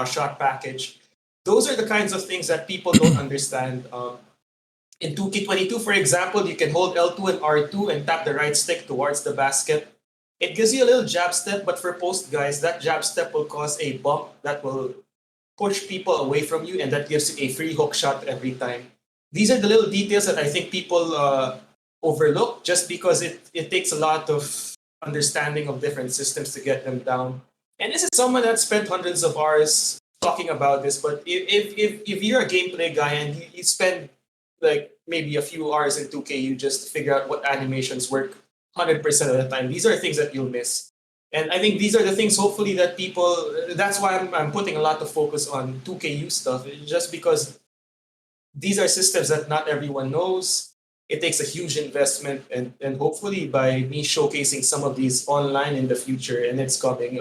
shot package. Those are the kinds of things that people don't understand. In 2K22, for example, you can hold L2 and R2 and tap the right stick towards the basket. It gives you a little jab step, but for post guys, that jab step will cause a bump that will push people away from you, and that gives you a free hook shot every time. These are the little details that I think people overlook just because it takes a lot of understanding of different systems to get them down. And this is someone that spent hundreds of hours talking about this, but if you're a gameplay guy and you spend like maybe a few hours in 2K, you just figure out what animations work 100% of the time. These are things that you'll miss. And I think these are the things, hopefully, that people, that's why I'm putting a lot of focus on 2KU stuff, just because these are systems that not everyone knows. It takes a huge investment, and hopefully, by me showcasing some of these online in the future, and it's coming,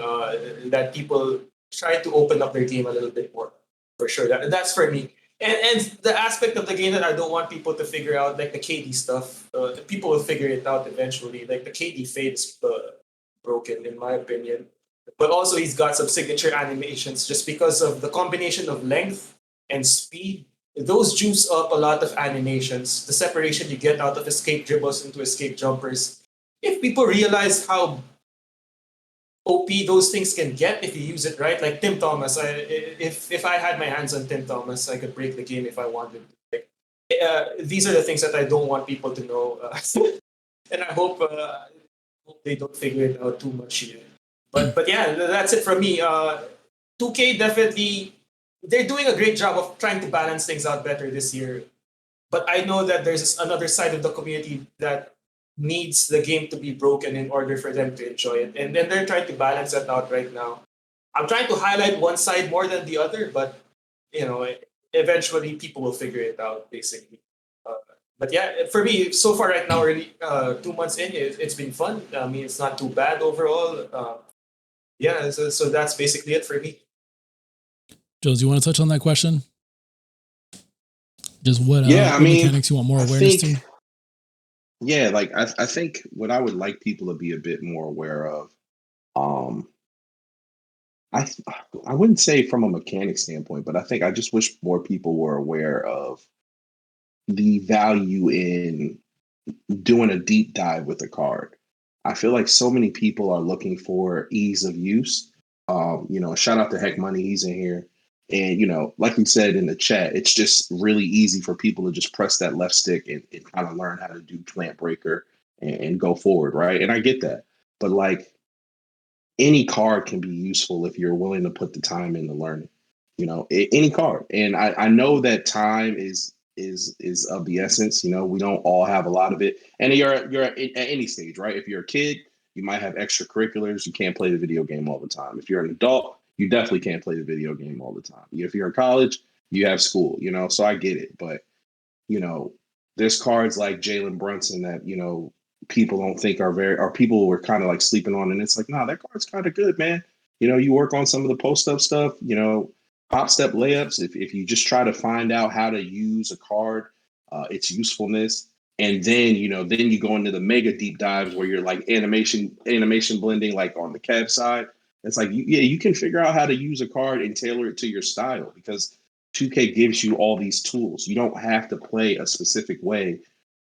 that people try to open up their game a little bit more, for sure. That's for me. And the aspect of the game that I don't want people to figure out, like the KD stuff, people will figure it out eventually. Like the KD fade is broken, in my opinion. But also, he's got some signature animations just because of the combination of length and speed. Those juice up a lot of animations. The separation you get out of escape dribbles into escape jumpers. If people realize how OP those things can get if you use it right, like Tim Thomas, if I had my hands on Tim Thomas, I could break the game if I wanted to. Like, these are the things that I don't want people to know, and I hope they don't figure it out too much here. But yeah, that's it from me. 2K definitely, they're doing a great job of trying to balance things out better this year. But I know that there's another side of the community that needs the game to be broken in order for them to enjoy it. And then they're trying to balance that out right now. I'm trying to highlight one side more than the other, but eventually people will figure it out, basically. But yeah, for me, so far right now, really, 2 months in, it's been fun. I mean, it's not too bad overall. Yeah, so that's basically it for me. Jones, you want to touch on that question? Just what mechanics you want more awareness to? Yeah, like I think what I would like people to be a bit more aware of, I wouldn't say from a mechanic standpoint, but I think I just wish more people were aware of the value in doing a deep dive with a card. I feel like so many people are looking for ease of use. Shout out to Heck Money, he's in here. And, like we said in the chat, it's just really easy for people to just press that left stick and kind of learn how to do Plant Breaker and go forward, right? And I get that. But like any card can be useful if you're willing to put the time in to learn it. Any card. And I know that time is of the essence. We don't all have a lot of it. And you're at any stage, right? If you're a kid, you might have extracurriculars. You can't play the video game all the time. If you're an adult, you definitely can't play the video game all the time. If you're in college, you have school, so I get it. But, there's cards like Jalen Brunson that, people don't think or people were kind of like sleeping on. And it's like, nah, that card's kind of good, man. You work on some of the post up stuff, pop step layups. If you just try to find out how to use a card, its usefulness, and then then you go into the mega deep dives where you're like animation blending, like on the Kev side. It's like you can figure out how to use a card and tailor it to your style, because 2K gives you all these tools. You don't have to play a specific way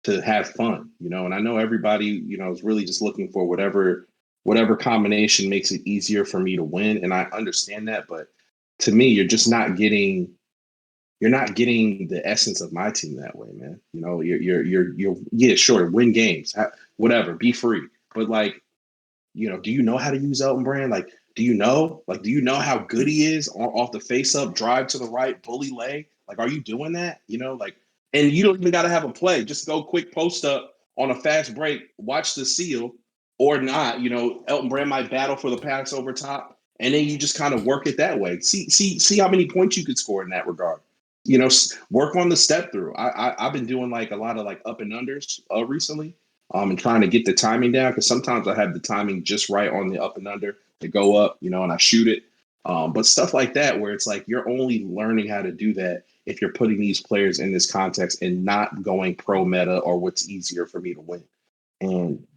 to have fun, and I know everybody is really just looking for whatever combination makes it easier for me to win, and I understand that. But to me, you're not getting the essence of my team that way, man. You're yeah, sure, win games, whatever, be free. But like, do you know how to use Elton Brand? Like, do you know how good he is off the face up, drive to the right, bully leg? Like, are you doing that? And you don't even got to have a play. Just go quick post up on a fast break, watch the seal or not. Elton Brand might battle for the pass over top, and then you just kind of work it that way. See how many points you could score in that regard. Work on the step through. I've been doing like a lot of like up and unders recently, and trying to get the timing down, because sometimes I have the timing just right on the up and under to go up, and I shoot it. But stuff like that, where it's like you're only learning how to do that if you're putting these players in this context and not going pro meta or what's easier for me to win. And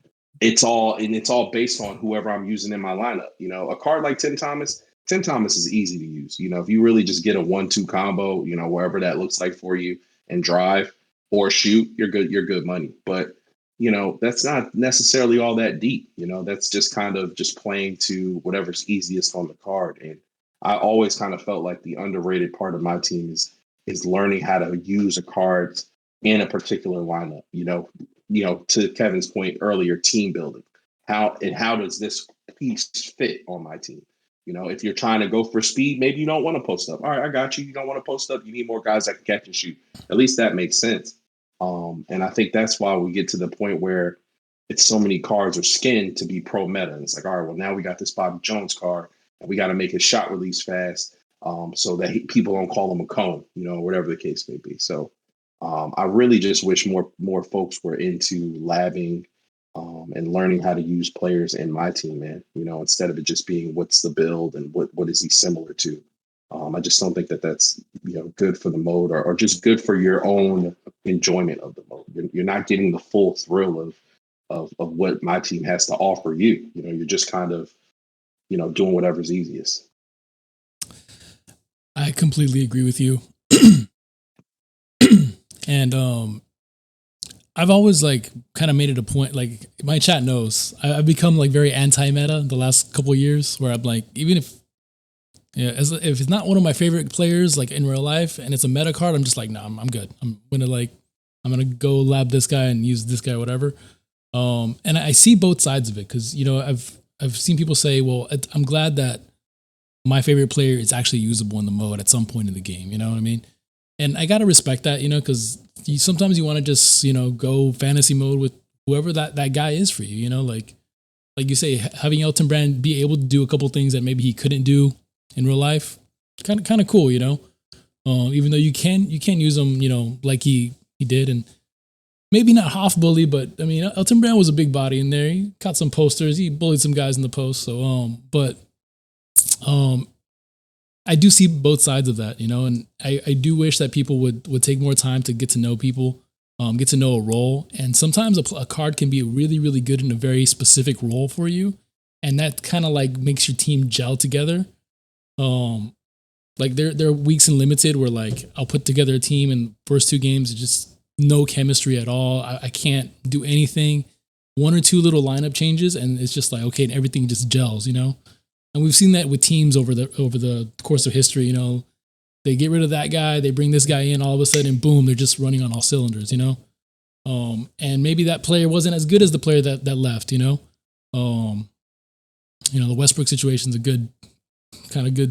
it's all based on whoever I'm using in my lineup. A card like Tim Thomas is easy to use. If you really just get a 1-2 combo, wherever that looks like for you, and drive or shoot, you're good money. But that's not necessarily all that deep. That's just kind of just playing to whatever's easiest on the card. And I always kind of felt like the underrated part of my team is learning how to use a card in a particular lineup. To Kevin's point earlier, team building. How does this piece fit on my team? If you're trying to go for speed, maybe you don't want to post up. All right, I got you. You don't want to post up. You need more guys that can catch and shoot. At least that makes sense. And I think that's why we get to the point where it's so many cards are skinned to be pro meta. And it's like, all right, well, now we got this Bobby Jones card, and we got to make his shot release fast, so that people don't call him a cone, whatever the case may be. So I really just wish more folks were into labbing and learning how to use players in my team, man. Instead of it just being what's the build and what is he similar to. I just don't think that's good for the mode, or just good for your own enjoyment of the mode. You're not getting the full thrill of what my team has to offer you. You're just kind of doing whatever's easiest. I completely agree with you. And I've always like kind of made it a point, like my chat knows I've become like very anti-meta the last couple of years, where I'm like, even if if it's not one of my favorite players like in real life and it's a meta card, I'm just like, no, I'm good. I'm gonna go lab this guy and use this guy, whatever. And I see both sides of it, because I've seen people say, well, I'm glad that my favorite player is actually usable in the mode at some point in the game. You know what I mean? And I gotta respect that, because sometimes you want to just go fantasy mode with whoever that guy is for you. Like you say, having Elton Brand be able to do a couple things that maybe he couldn't do in real life, kind of cool. Even though you can use him, like he did, and maybe not half bully, but I mean, Elton Brand was a big body in there. He caught some posters. He bullied some guys in the post. So, I do see both sides of that, and I do wish that people would take more time to get to know people, get to know a role. And sometimes a card can be really, really good in a very specific role for you. And that kind of like makes your team gel together. Like there are weeks in limited where like I'll put together a team and first two games, just no chemistry at all. I can't do anything. One or two little lineup changes, and it's just like, okay, and everything just gels, And we've seen that with teams over the course of history. They get rid of that guy, they bring this guy in, all of a sudden, boom, they're just running on all cylinders. And maybe that player wasn't as good as the player that left. The Westbrook situation's a good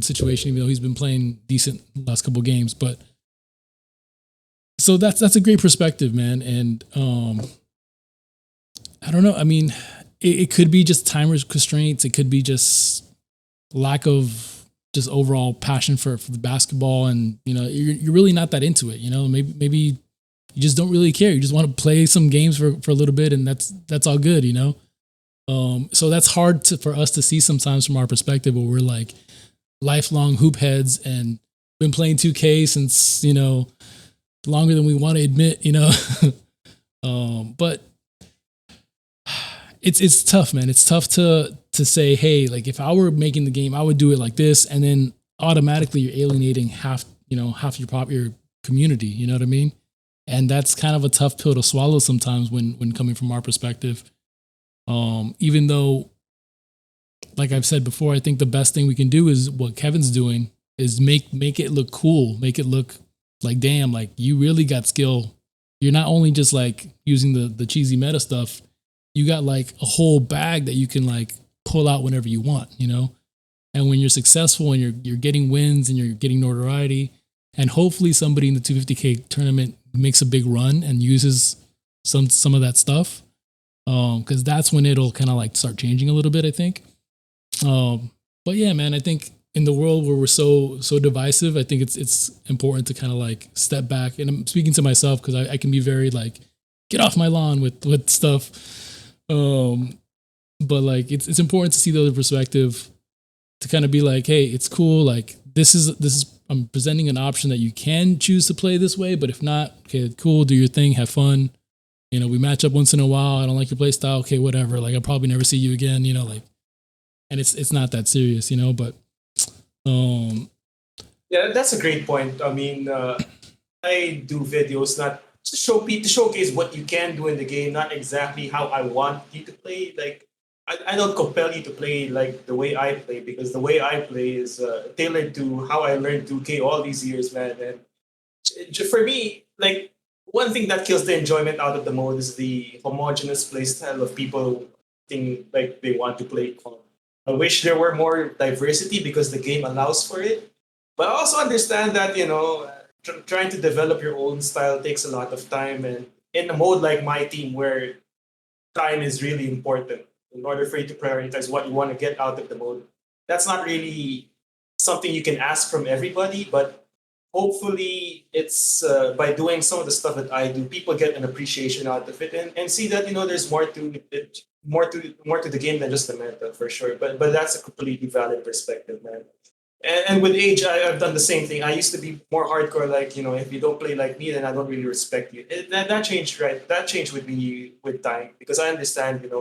situation, even though he's been playing decent last couple games. But so that's a great perspective, man. And I don't know. I mean, it could be just time constraints. It could be just lack of just overall passion for the basketball, and you're really not that into it. Maybe you just don't really care. You just want to play some games for a little bit, and that's all good. So that's hard for us to see sometimes from our perspective, where we're like lifelong hoop heads and been playing 2K since longer than we want to admit. But it's tough, man. It's tough to say, hey, like if I were making the game, I would do it like this, and then automatically you're alienating half your community. You know what I mean? And that's kind of a tough pill to swallow sometimes when coming from our perspective. Even though, like I've said before, I think the best thing we can do is what Kevin's doing is make it look cool, make it look like, damn, like you really got skill. You're not only just like using the cheesy meta stuff. You got like a whole bag that you can like pull out whenever you want, And when you're successful and you're getting wins and you're getting notoriety, and hopefully somebody in the 250K tournament makes a big run and uses some of that stuff, because that's when it'll kind of like start changing a little bit, I think. But yeah, man, I think in the world where we're so divisive, I think it's important to kind of like step back. And I'm speaking to myself because I can be very like, get off my lawn with stuff. But like it's important to see the other perspective, to kind of be like, hey, it's cool. Like this is I'm presenting an option that you can choose to play this way, but if not, okay, cool, do your thing, have fun. We match up once in a while. I don't like your play style. Okay, whatever. Like I'll probably never see you again. Like, and it's not that serious. But yeah, that's a great point. I mean, I do videos not to showcase what you can do in the game, not exactly how I want you to play. Like I don't compel you to play like the way I play, because the way I play is tailored to how I learned 2K all these years, man. And for me, like one thing that kills the enjoyment out of the mode is the homogenous playstyle of people think like they want to play calm. I wish there were more diversity because the game allows for it. But I also understand that, trying to develop your own style takes a lot of time. And in a mode like MyTeam, where time is really important in order for you to prioritize what you want to get out of the mode, that's not really something you can ask from everybody. But hopefully it's by doing some of the stuff that I do, people get an appreciation out of it, and see that there's more to it, more to the game than just the meta, for sure. But that's a completely valid perspective, man. And with age, I've done the same thing. I used to be more hardcore, like if you don't play like me, then I don't really respect you. That changed, right? That changed with me with time, because I understand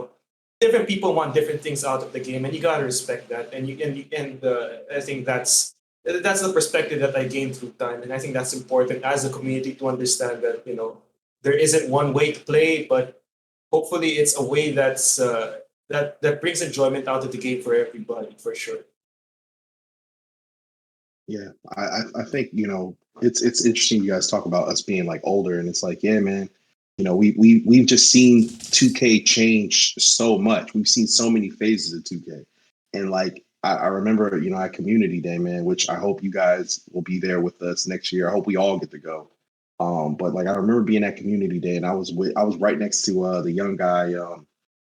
different people want different things out of the game, and you gotta respect that. And I think that's the perspective that I gained through time, and I think that's important as a community to understand that there isn't one way to play, but hopefully it's a way that brings enjoyment out of the game for everybody, for sure. Yeah, I think it's interesting you guys talk about us being like older, and it's like, yeah, man, we've just seen 2K change so much. We've seen so many phases of 2K, and like I remember at Community Day, man, which I hope you guys will be there with us next year. I hope we all get to go. But like I remember being at Community Day, and I was right next to the young guy,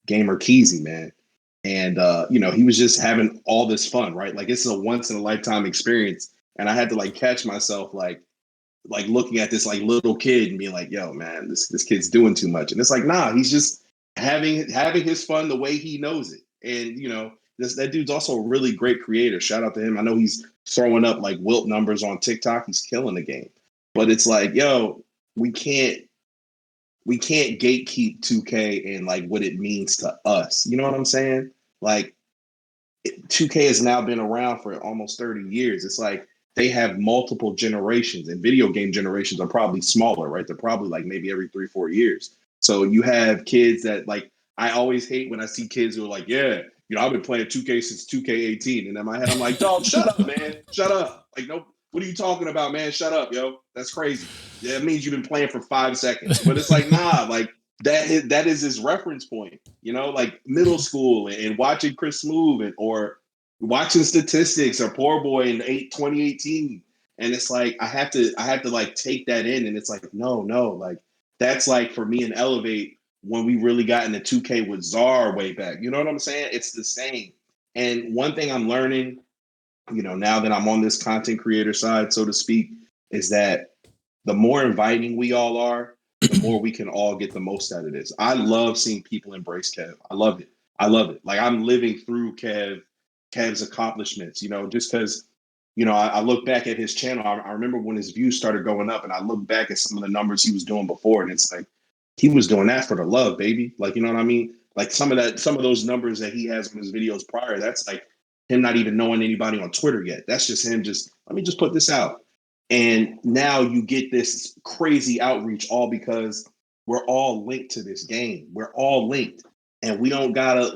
Gamer Keezy, man. And he was just having all this fun, right? Like it's a once in a lifetime experience. And I had to like catch myself like looking at this like little kid and being like, yo, man, this kid's doing too much. And it's like, nah, he's just having his fun the way he knows it. And that dude's also a really great creator. Shout out to him. I know he's throwing up like Wilt numbers on TikTok. He's killing the game. But it's like, yo, we can't gatekeep 2K and like what it means to us. You know what I'm saying? Like 2K has now been around for almost 30 years. It's like they have multiple generations, and video game generations are probably smaller, right? They're probably like maybe every 3-4 years. So you have kids that like, I always hate when I see kids who are like, yeah, I've been playing 2K since 2K18. And in my head, I'm like, dog, shut up, man. Shut up. Like, no, what are you talking about, man? Shut up, yo. That's crazy. Yeah, it means you've been playing for 5 seconds. But it's like, nah, like that is his reference point, like middle school and watching Chris Smoove or watching statistics or Poor Boy in 2018. And it's like, I have to like take that in. And it's like, no, like that's like for me and Elevate, when we really got into 2K with Czar way back. You know what I'm saying? It's the same. And one thing I'm learning, now that I'm on this content creator side, so to speak, is that the more inviting we all are, the more we can all get the most out of this. I love seeing people embrace Kev. I love it. I love it. Like, I'm living through Kev's accomplishments, just because, I look back at his channel. I remember when his views started going up, and I look back at some of the numbers he was doing before, and it's like, he was doing that for the love, baby. Like, you know what I mean? Like, some of those numbers that he has on his videos prior, that's like him not even knowing anybody on Twitter yet. That's just him let me just put this out. And now you get this crazy outreach, all because we're all linked to this game. We're all linked. And we don't gotta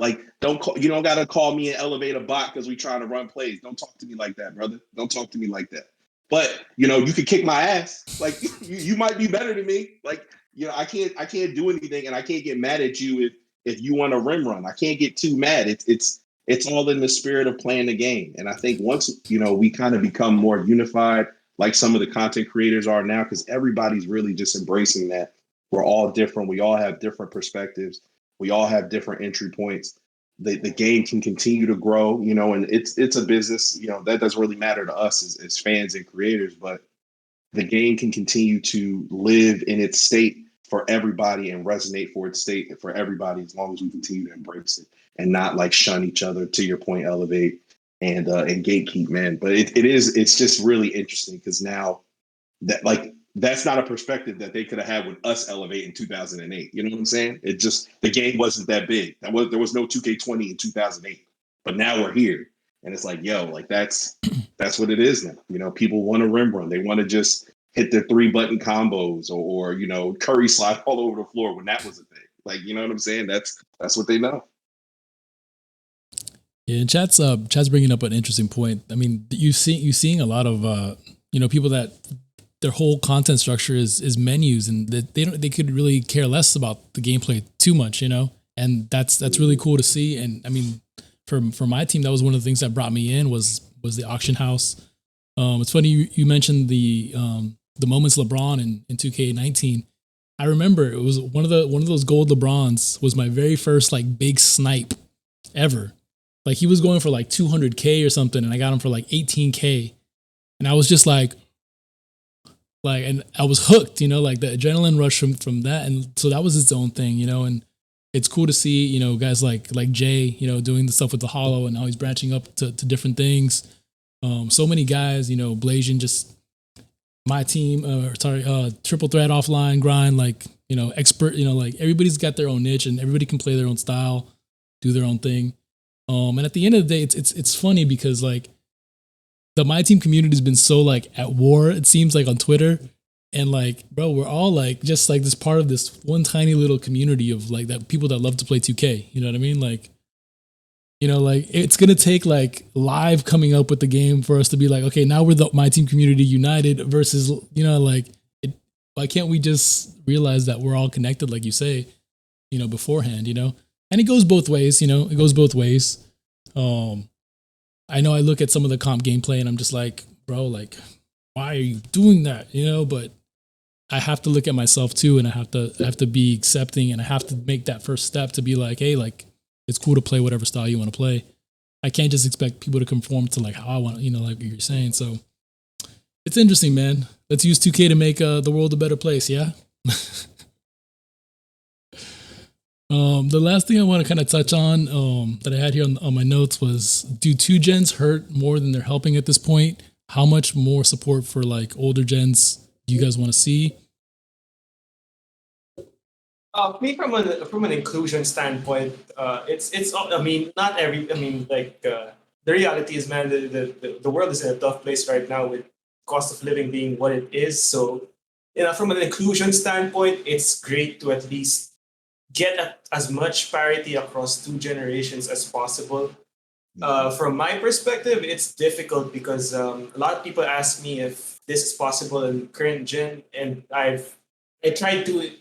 you don't gotta call me and elevate a bot because we trying to run plays. Don't talk to me like that, brother. Don't talk to me like that. But you could kick my ass. Like, you might be better than me. Like, I can't do anything, and I can't get mad at you if you want a rim run. I can't get too mad. It's all in the spirit of playing the game. And I think once we kind of become more unified, like some of the content creators are now, because everybody's really just embracing that we're all different. We all have different perspectives. We all have different entry points. The game can continue to grow, and it's a business, that doesn't really matter to us as fans and creators, but the game can continue to live in its state for everybody and resonate for its state for everybody, as long as we continue to embrace it and not like shun each other, to your point, Elevate, and gatekeep, man. But it's just really interesting, because now that's not a perspective that they could have had with us, Elevate, in 2008. You know what I'm saying? It just, the game wasn't that big. There was no 2K20 in 2008, but now we're here, and it's like, yo, like that's what it is now. People want to rim run. They want to just hit their 3-button combos or curry slide all over the floor when that was a thing. Like, you know what I'm saying? That's what they know. Yeah, and chat's bringing up an interesting point. I mean, you seeing a lot of people that their whole content structure is menus, and that they could really care less about the gameplay too much, and that's really cool to see. And I mean, for my team, that was one of the things that brought me in was the auction house. It's funny you mentioned the moments LeBron in 2K19. I remember it was one of those gold LeBrons was my very first like big snipe ever. Like, he was going for like 200K or something, and I got him for like 18K, and I was just like, and I was hooked, like the adrenaline rush from that, and so that was its own thing, and it's cool to see, guys like Jay, doing the stuff with the Hollow, and now he's branching up to different things. So many guys, Blasian, just MyTeam, triple threat offline grind, like, expert, like everybody's got their own niche, and everybody can play their own style, do their own thing. And at the end of the day, it's funny because like the MyTeam community has been so like at war, it seems like, on Twitter, and like, bro, we're all like just like this part of this one tiny little community of like that people that love to play 2K. You know what I mean? Like, like it's gonna take like live coming up with the game for us to be like, okay, now we're the MyTeam community united versus like why can't we just realize that we're all connected, like you say, beforehand, and it goes both ways, it goes both ways. I know I look at some of the comp gameplay and I'm just like, bro, like, why are you doing that? But I have to look at myself too, and I have to be accepting, and I have to make that first step to be like, hey, like, it's cool to play whatever style you want to play. I can't just expect people to conform to like how I want, like you're saying. So it's interesting, man. Let's use 2K to make the world a better place. Yeah. The last thing I want to kind of touch on that I had here on my notes was, do 2 gens hurt more than they're helping at this point? How much more support for like older gens do you guys want to see? Me, from an inclusion standpoint, it's I mean, not every I mean, like, the reality is, man, the world is in a tough place right now with cost of living being what it is. So, from an inclusion standpoint, it's great to at least get as much parity across 2 generations as possible. From my perspective, it's difficult because a lot of people ask me if this is possible in current gen, and I tried to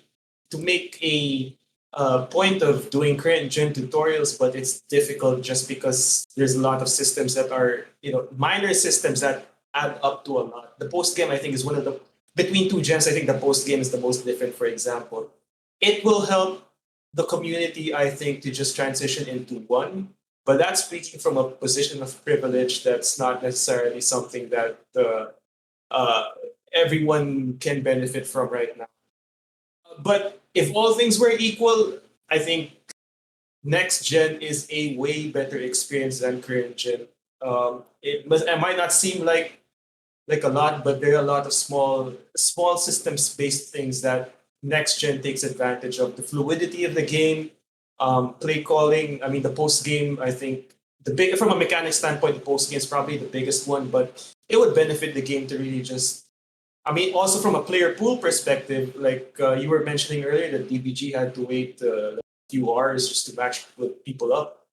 make a point of doing current gen tutorials, but it's difficult just because there's a lot of systems that are minor systems that add up to a lot. The post game, I think, is one of the between 2 gens. I think the post game is the most different. For example, it will help the community, I think, to just transition into one. But that's speaking from a position of privilege. That's not necessarily something that uh, everyone can benefit from right now. But if all things were equal, I think next gen is a way better experience than current gen. It might not seem like a lot, but there are a lot of small systems based things that next gen takes advantage of. The fluidity of the game, play calling. I mean, the post game. I think the big from a mechanic standpoint, the post game is probably the biggest one, but it would benefit the game to really just. I mean, also from a player pool perspective, like you were mentioning earlier, that DBG had to wait a few hours just to match with people up.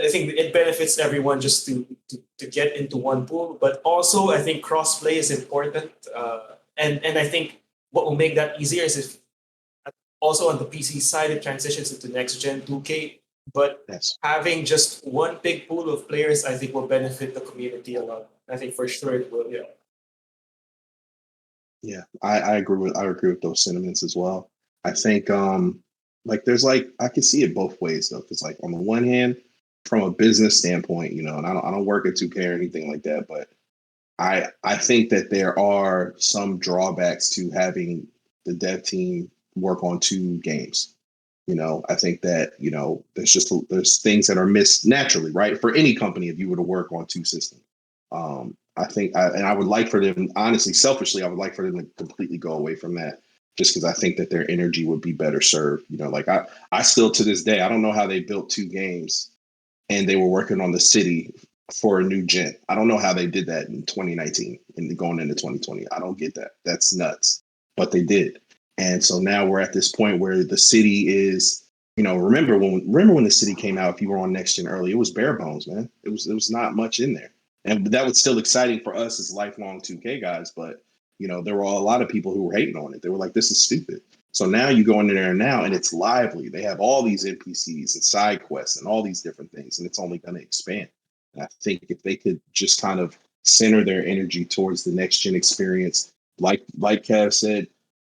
I think it benefits everyone just to get into one pool. But also, I think crossplay is important. And I think what will make that easier is if also on the PC side, it transitions into next gen 2K. But Yes. having just one big pool of players, I think will benefit the community a lot. I think for sure it will. Yeah. Yeah, I agree with those sentiments as well. I think like there's like I can see it both ways though. Because like on the one hand, from a business standpoint, and I don't work at 2K or anything like that, but I think that there are some drawbacks to having the dev team work on two games. I think that, there's things that are missed naturally, right? For any company, if you were to work on two systems. I think, and I would like for them, honestly, selfishly, I would like for them to completely go away from that just because I think that their energy would be better served. Like I still to this day, I don't know how they built two games and they were working on the city for a new gen. I don't know how they did that in 2019 and going into 2020. I don't get that. That's nuts. But they did. And so now we're at this point where the city is, remember when the city came out, if you were on next gen early, it was bare bones, man. It was not much in there. And that was still exciting for us as lifelong 2K guys, but there were a lot of people who were hating on it. They were like, this is stupid. So now you go in there now and it's lively. They have all these NPCs and side quests and all these different things, and it's only going to expand. And I think if they could just kind of center their energy towards the next gen experience, like Kev said,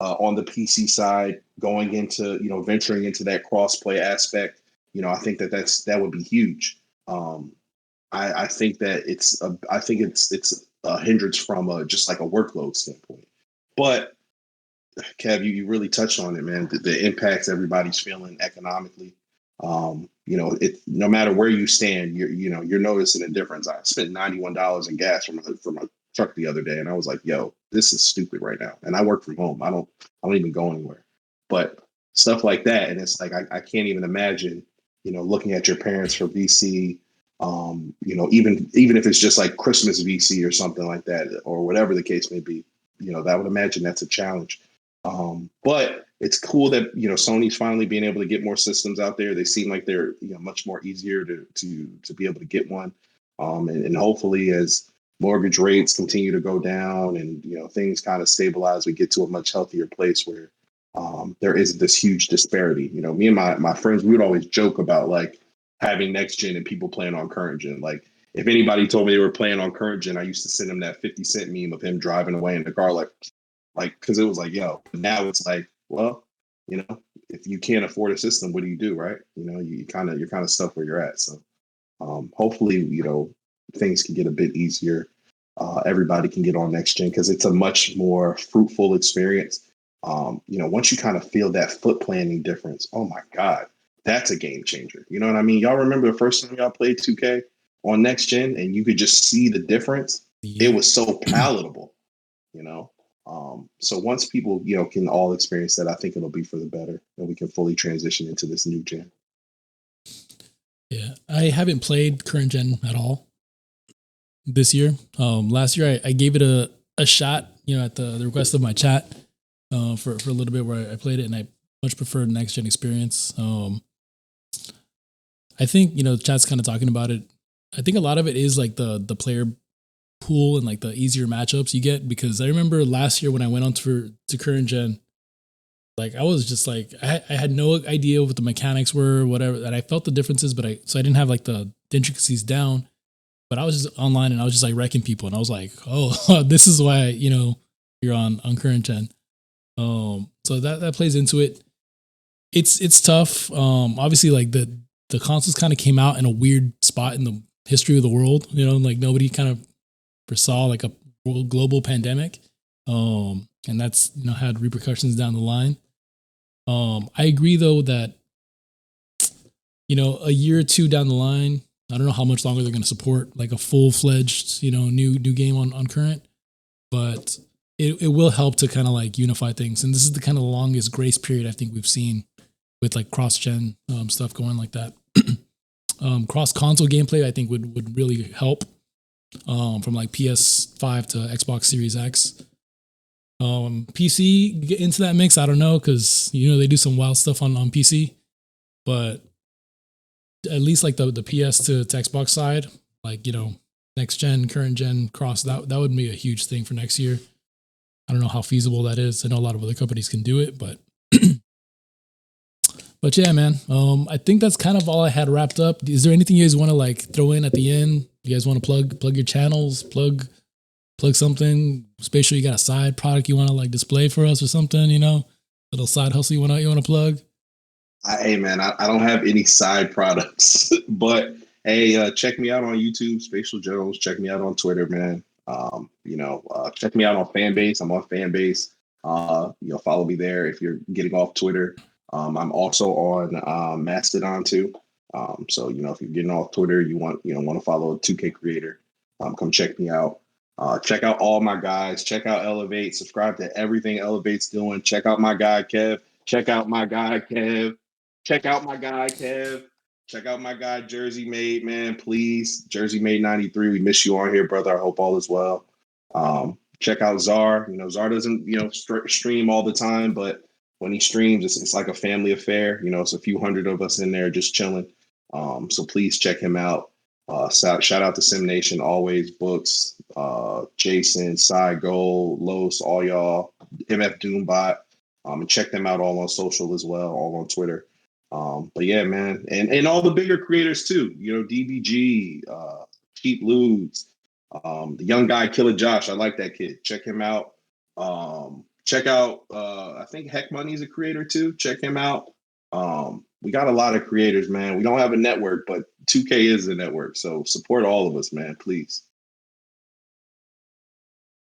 on the PC side, going into venturing into that crossplay aspect, I think that would be huge. I think that it's a hindrance from just like a workload standpoint. But Kev, you really touched on it, man. The impacts everybody's feeling economically. It no matter where you stand, you're noticing a difference. I spent $91 in gas for my truck the other day, and I was like, "Yo, this is stupid right now." And I work from home. I don't even go anywhere. But stuff like that, and it's like I can't even imagine, looking at your parents for VC. Even if it's just like Christmas VC or something like that, or whatever the case may be, I would imagine that's a challenge. But it's cool that Sony's finally being able to get more systems out there. They seem like they're much more easier to be able to get one. And hopefully as mortgage rates continue to go down and things kind of stabilize, we get to a much healthier place where there isn't this huge disparity. Me and my friends, we would always joke about like having next gen and people playing on current gen. Like if anybody told me they were playing on current gen, I used to send them that 50 Cent meme of him driving away in the car, like because it was like, yo, now it's like, well, if you can't afford a system, what do you do, right? You're kind of stuck where you're at. So hopefully, things can get a bit easier. Everybody can get on next gen because it's a much more fruitful experience. Once you kind of feel that foot planning difference, oh my God, that's a game changer. You know what I mean? Y'all remember the first time y'all played 2K on next gen and you could just see the difference? Yeah. It was so palatable, so once people, can all experience that, I think it'll be for the better and we can fully transition into this new gen. Yeah. I haven't played current gen at all this year. Last year I gave it a shot, at the request of my chat, for a little bit where I played it and I much preferred next gen experience. I think, the chat's kind of talking about it. I think a lot of it is like the player pool and like the easier matchups you get, because I remember last year when I went on to current gen, like I was just like I had no idea what the mechanics were, whatever, and I felt the differences, but I didn't have like the intricacies down. But I was just online and I was just like wrecking people, and I was like, oh, this is why you're on current gen. So that plays into it. it's tough. Obviously, like the consoles kind of came out in a weird spot in the history of the world. You know, like nobody kind of foresaw like a global pandemic, and that's had repercussions down the line. I agree though that a year or two down the line, I don't know how much longer they're going to support like a full fledged new game on current, but it will help to kind of like unify things. And this is the kind of longest grace period I think we've seen with like cross gen stuff going like that. Cross console gameplay I think would really help from like PS5 to Xbox Series X. PC get into that mix, I don't know, because they do some wild stuff on PC, but at least like the PS to Xbox side, like next gen, current gen cross, that would be a huge thing for next year. I don't know how feasible that is. I know a lot of other companies can do it, but but yeah, man. I think that's kind of all I had wrapped up. Is there anything you guys want to like throw in at the end? You guys want to plug your channels, plug something? Spatial, you got a side product you want to like display for us or something? Little side hustle you want to plug? Hey man, I don't have any side products, but hey, check me out on YouTube, Spacial Jones. Check me out on Twitter, man. Check me out on Fanbase. I'm on Fanbase. Follow me there if you're getting off Twitter. I'm also on Mastodon too. So if you're getting off Twitter, you want to follow a 2K creator, come check me out. Check out all my guys. Check out Elevate. Subscribe to everything Elevate's doing. Check out my guy Kev. Check out my guy Kev. Check out my guy Kev. Check out my guy Jersey Made, man. Please, Jersey Made 93. We miss you on here, brother. I hope all is well. Check out Czar. Czar doesn't stream all the time, but when he streams, it's like a family affair. It's a few hundred of us in there just chilling. So please check him out. Shout out to Sim Nation, always books, Jason, Cy Gold, Los, all y'all, MF Doombot, and check them out all on social as well, all on Twitter. But yeah, man, and all the bigger creators too. DBG, Cheap Ludes, the young guy Killer Josh. I like that kid. Check him out. Check out. I think Heck Money's a creator too. Check him out. We got a lot of creators, man. We don't have a network, but 2K is the network. So support all of us, man, please.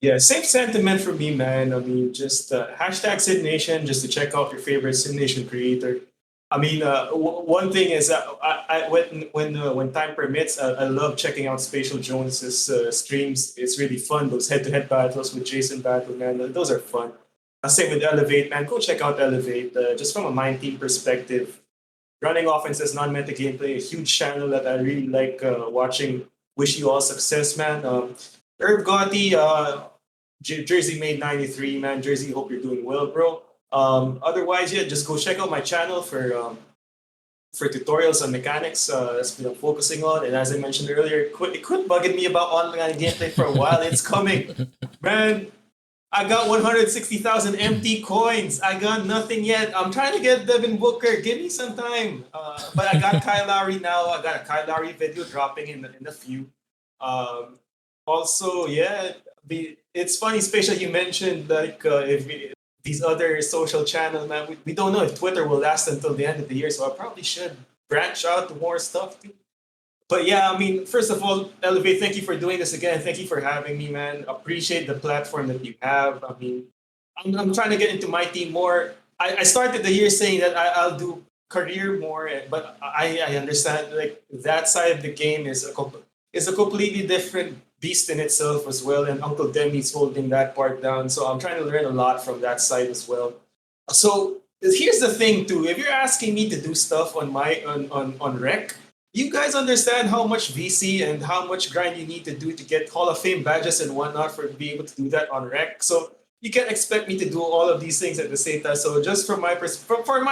Yeah, same sentiment for me, man. I mean, just hashtag Sid Nation, just to check out your favorite Sid Nation creator. I mean, one thing is when time permits, I love checking out Spacial Jones's streams. It's really fun. Those head-to-head battles with Jason Battle, man, those are fun. Same with Elevate, man. Go check out Elevate. Just from a MyTeam perspective, running offenses, non-meta gameplay, a huge channel that I really like watching. Wish you all success, man. Herb Gotti, Jersey Made 93, man. Jersey, hope you're doing well, bro. Otherwise, yeah, just go check out my channel for tutorials on mechanics. That's what I'm focusing on. And as I mentioned earlier, it quit bugging me about online gameplay for a while. It's coming, man. I got 160,000 empty coins. I got nothing yet. I'm trying to get Devin Booker. Give me some time. But I got Kyle Lowry now. I got a Kyle Lowry video dropping in a few. Also, yeah, it's funny, Spatial, you mentioned like if these other social channels, man, we don't know if Twitter will last until the end of the year, so I probably should branch out to more stuff too. But yeah, I mean, first of all, Elevate, thank you for doing this again. Thank you for having me, man. Appreciate the platform that you have. I mean, I'm trying to get into MyTeam more. I started the year saying that I'll do career more, but I understand like that side of the game is a completely different beast in itself as well. And Uncle Demi's holding that part down. So I'm trying to learn a lot from that side as well. So here's the thing too. If you're asking me to do stuff on Rec, you guys understand how much VC and how much grind you need to do to get Hall of Fame badges and whatnot for being able to do that on Rec. So you can't expect me to do all of these things at the same time. So just for my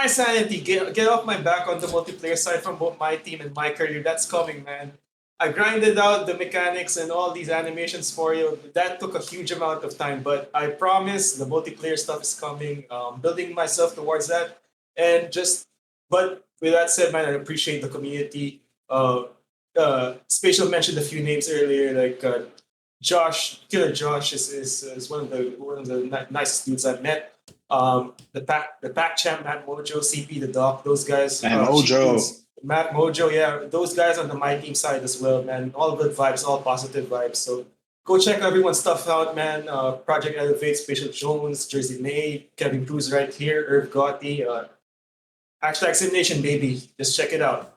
sanity, get off my back on the multiplayer side from both my team and my career. That's coming, man. I grinded out the mechanics and all these animations for you. That took a huge amount of time, but I promise the multiplayer stuff is coming. Building myself towards that, but with that said, man, I appreciate the community. Spatial mentioned a few names earlier, like Josh, Killer Josh is one of the nicest dudes I've met. The Pac Champ, Matt Mojo, CP the Doc, those guys. Matt Mojo. Matt Mojo, yeah, those guys on the MyTeam side as well, man. All good vibes, all positive vibes. So go check everyone's stuff out, man. Project Elevate, Spacial Jones, Jersey Made, Kevin Cruz right here, Irv Gotti, hashtag Simnation, baby. Just check it out.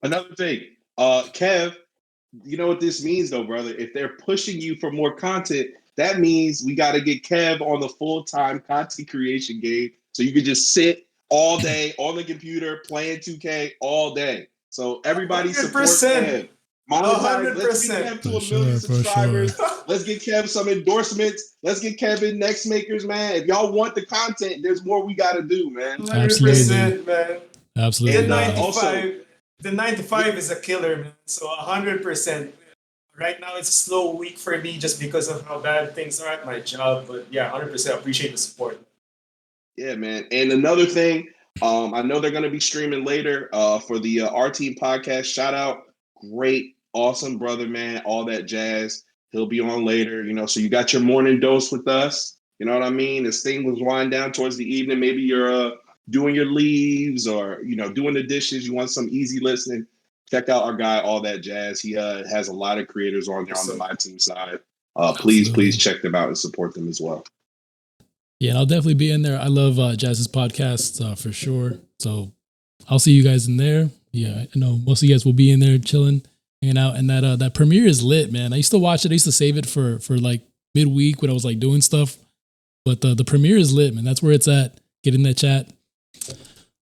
Another thing, Kev, you know what this means though, brother? If they're pushing you for more content, that means we got to get Kev on the full-time content creation game so you can just sit all day on the computer playing 2K all day. So everybody support Kev. Monetize. Let's get Kev to 1 million subscribers. Sure. Let's get Kev some endorsements. Let's get Kevin next makers, man. If y'all want the content, there's more we got to do, man. 100%, man. Absolutely. The 9 to 5 is a killer, man. So 100%. Right now, it's a slow week for me just because of how bad things are at my job. But yeah, 100% appreciate the support. Yeah, man. And another thing, I know they're going to be streaming later for the RTeam podcast. Shout out. Great, awesome brother, man. All that jazz. He'll be on later, so you got your morning dose with us. You know what I mean? As things was wind down towards the evening, maybe you're doing your leaves or, doing the dishes. You want some easy listening. Check out our guy, All That Jazz. He has a lot of creators on there on the MyTeam side. Please check them out and support them as well. Yeah, I'll definitely be in there. I love Jazz's podcast for sure. So I'll see you guys in there. Yeah, I know most of you guys will be in there chilling, hanging out. And that premiere is lit, man. I used to watch it. I used to save it for like midweek when I was like doing stuff. But the premiere is lit, man. That's where it's at. Get in that chat.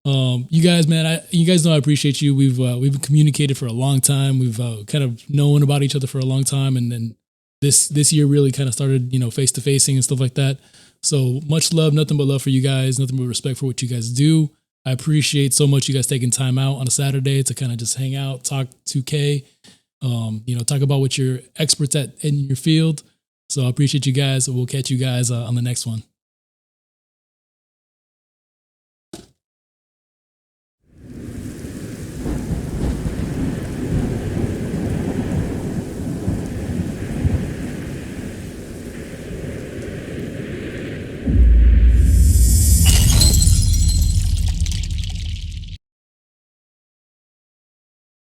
You guys, man, you guys know I appreciate you. We've communicated for a long time. We've kind of known about each other for a long time, and then this year really kind of started, face to facing and stuff like that. So much love, nothing but love for you guys, nothing but respect for what you guys do. I appreciate so much you guys taking time out on a Saturday to kind of just hang out, talk 2K, talk about what you're experts at in your field. So I appreciate you guys. We'll catch you guys on the next one.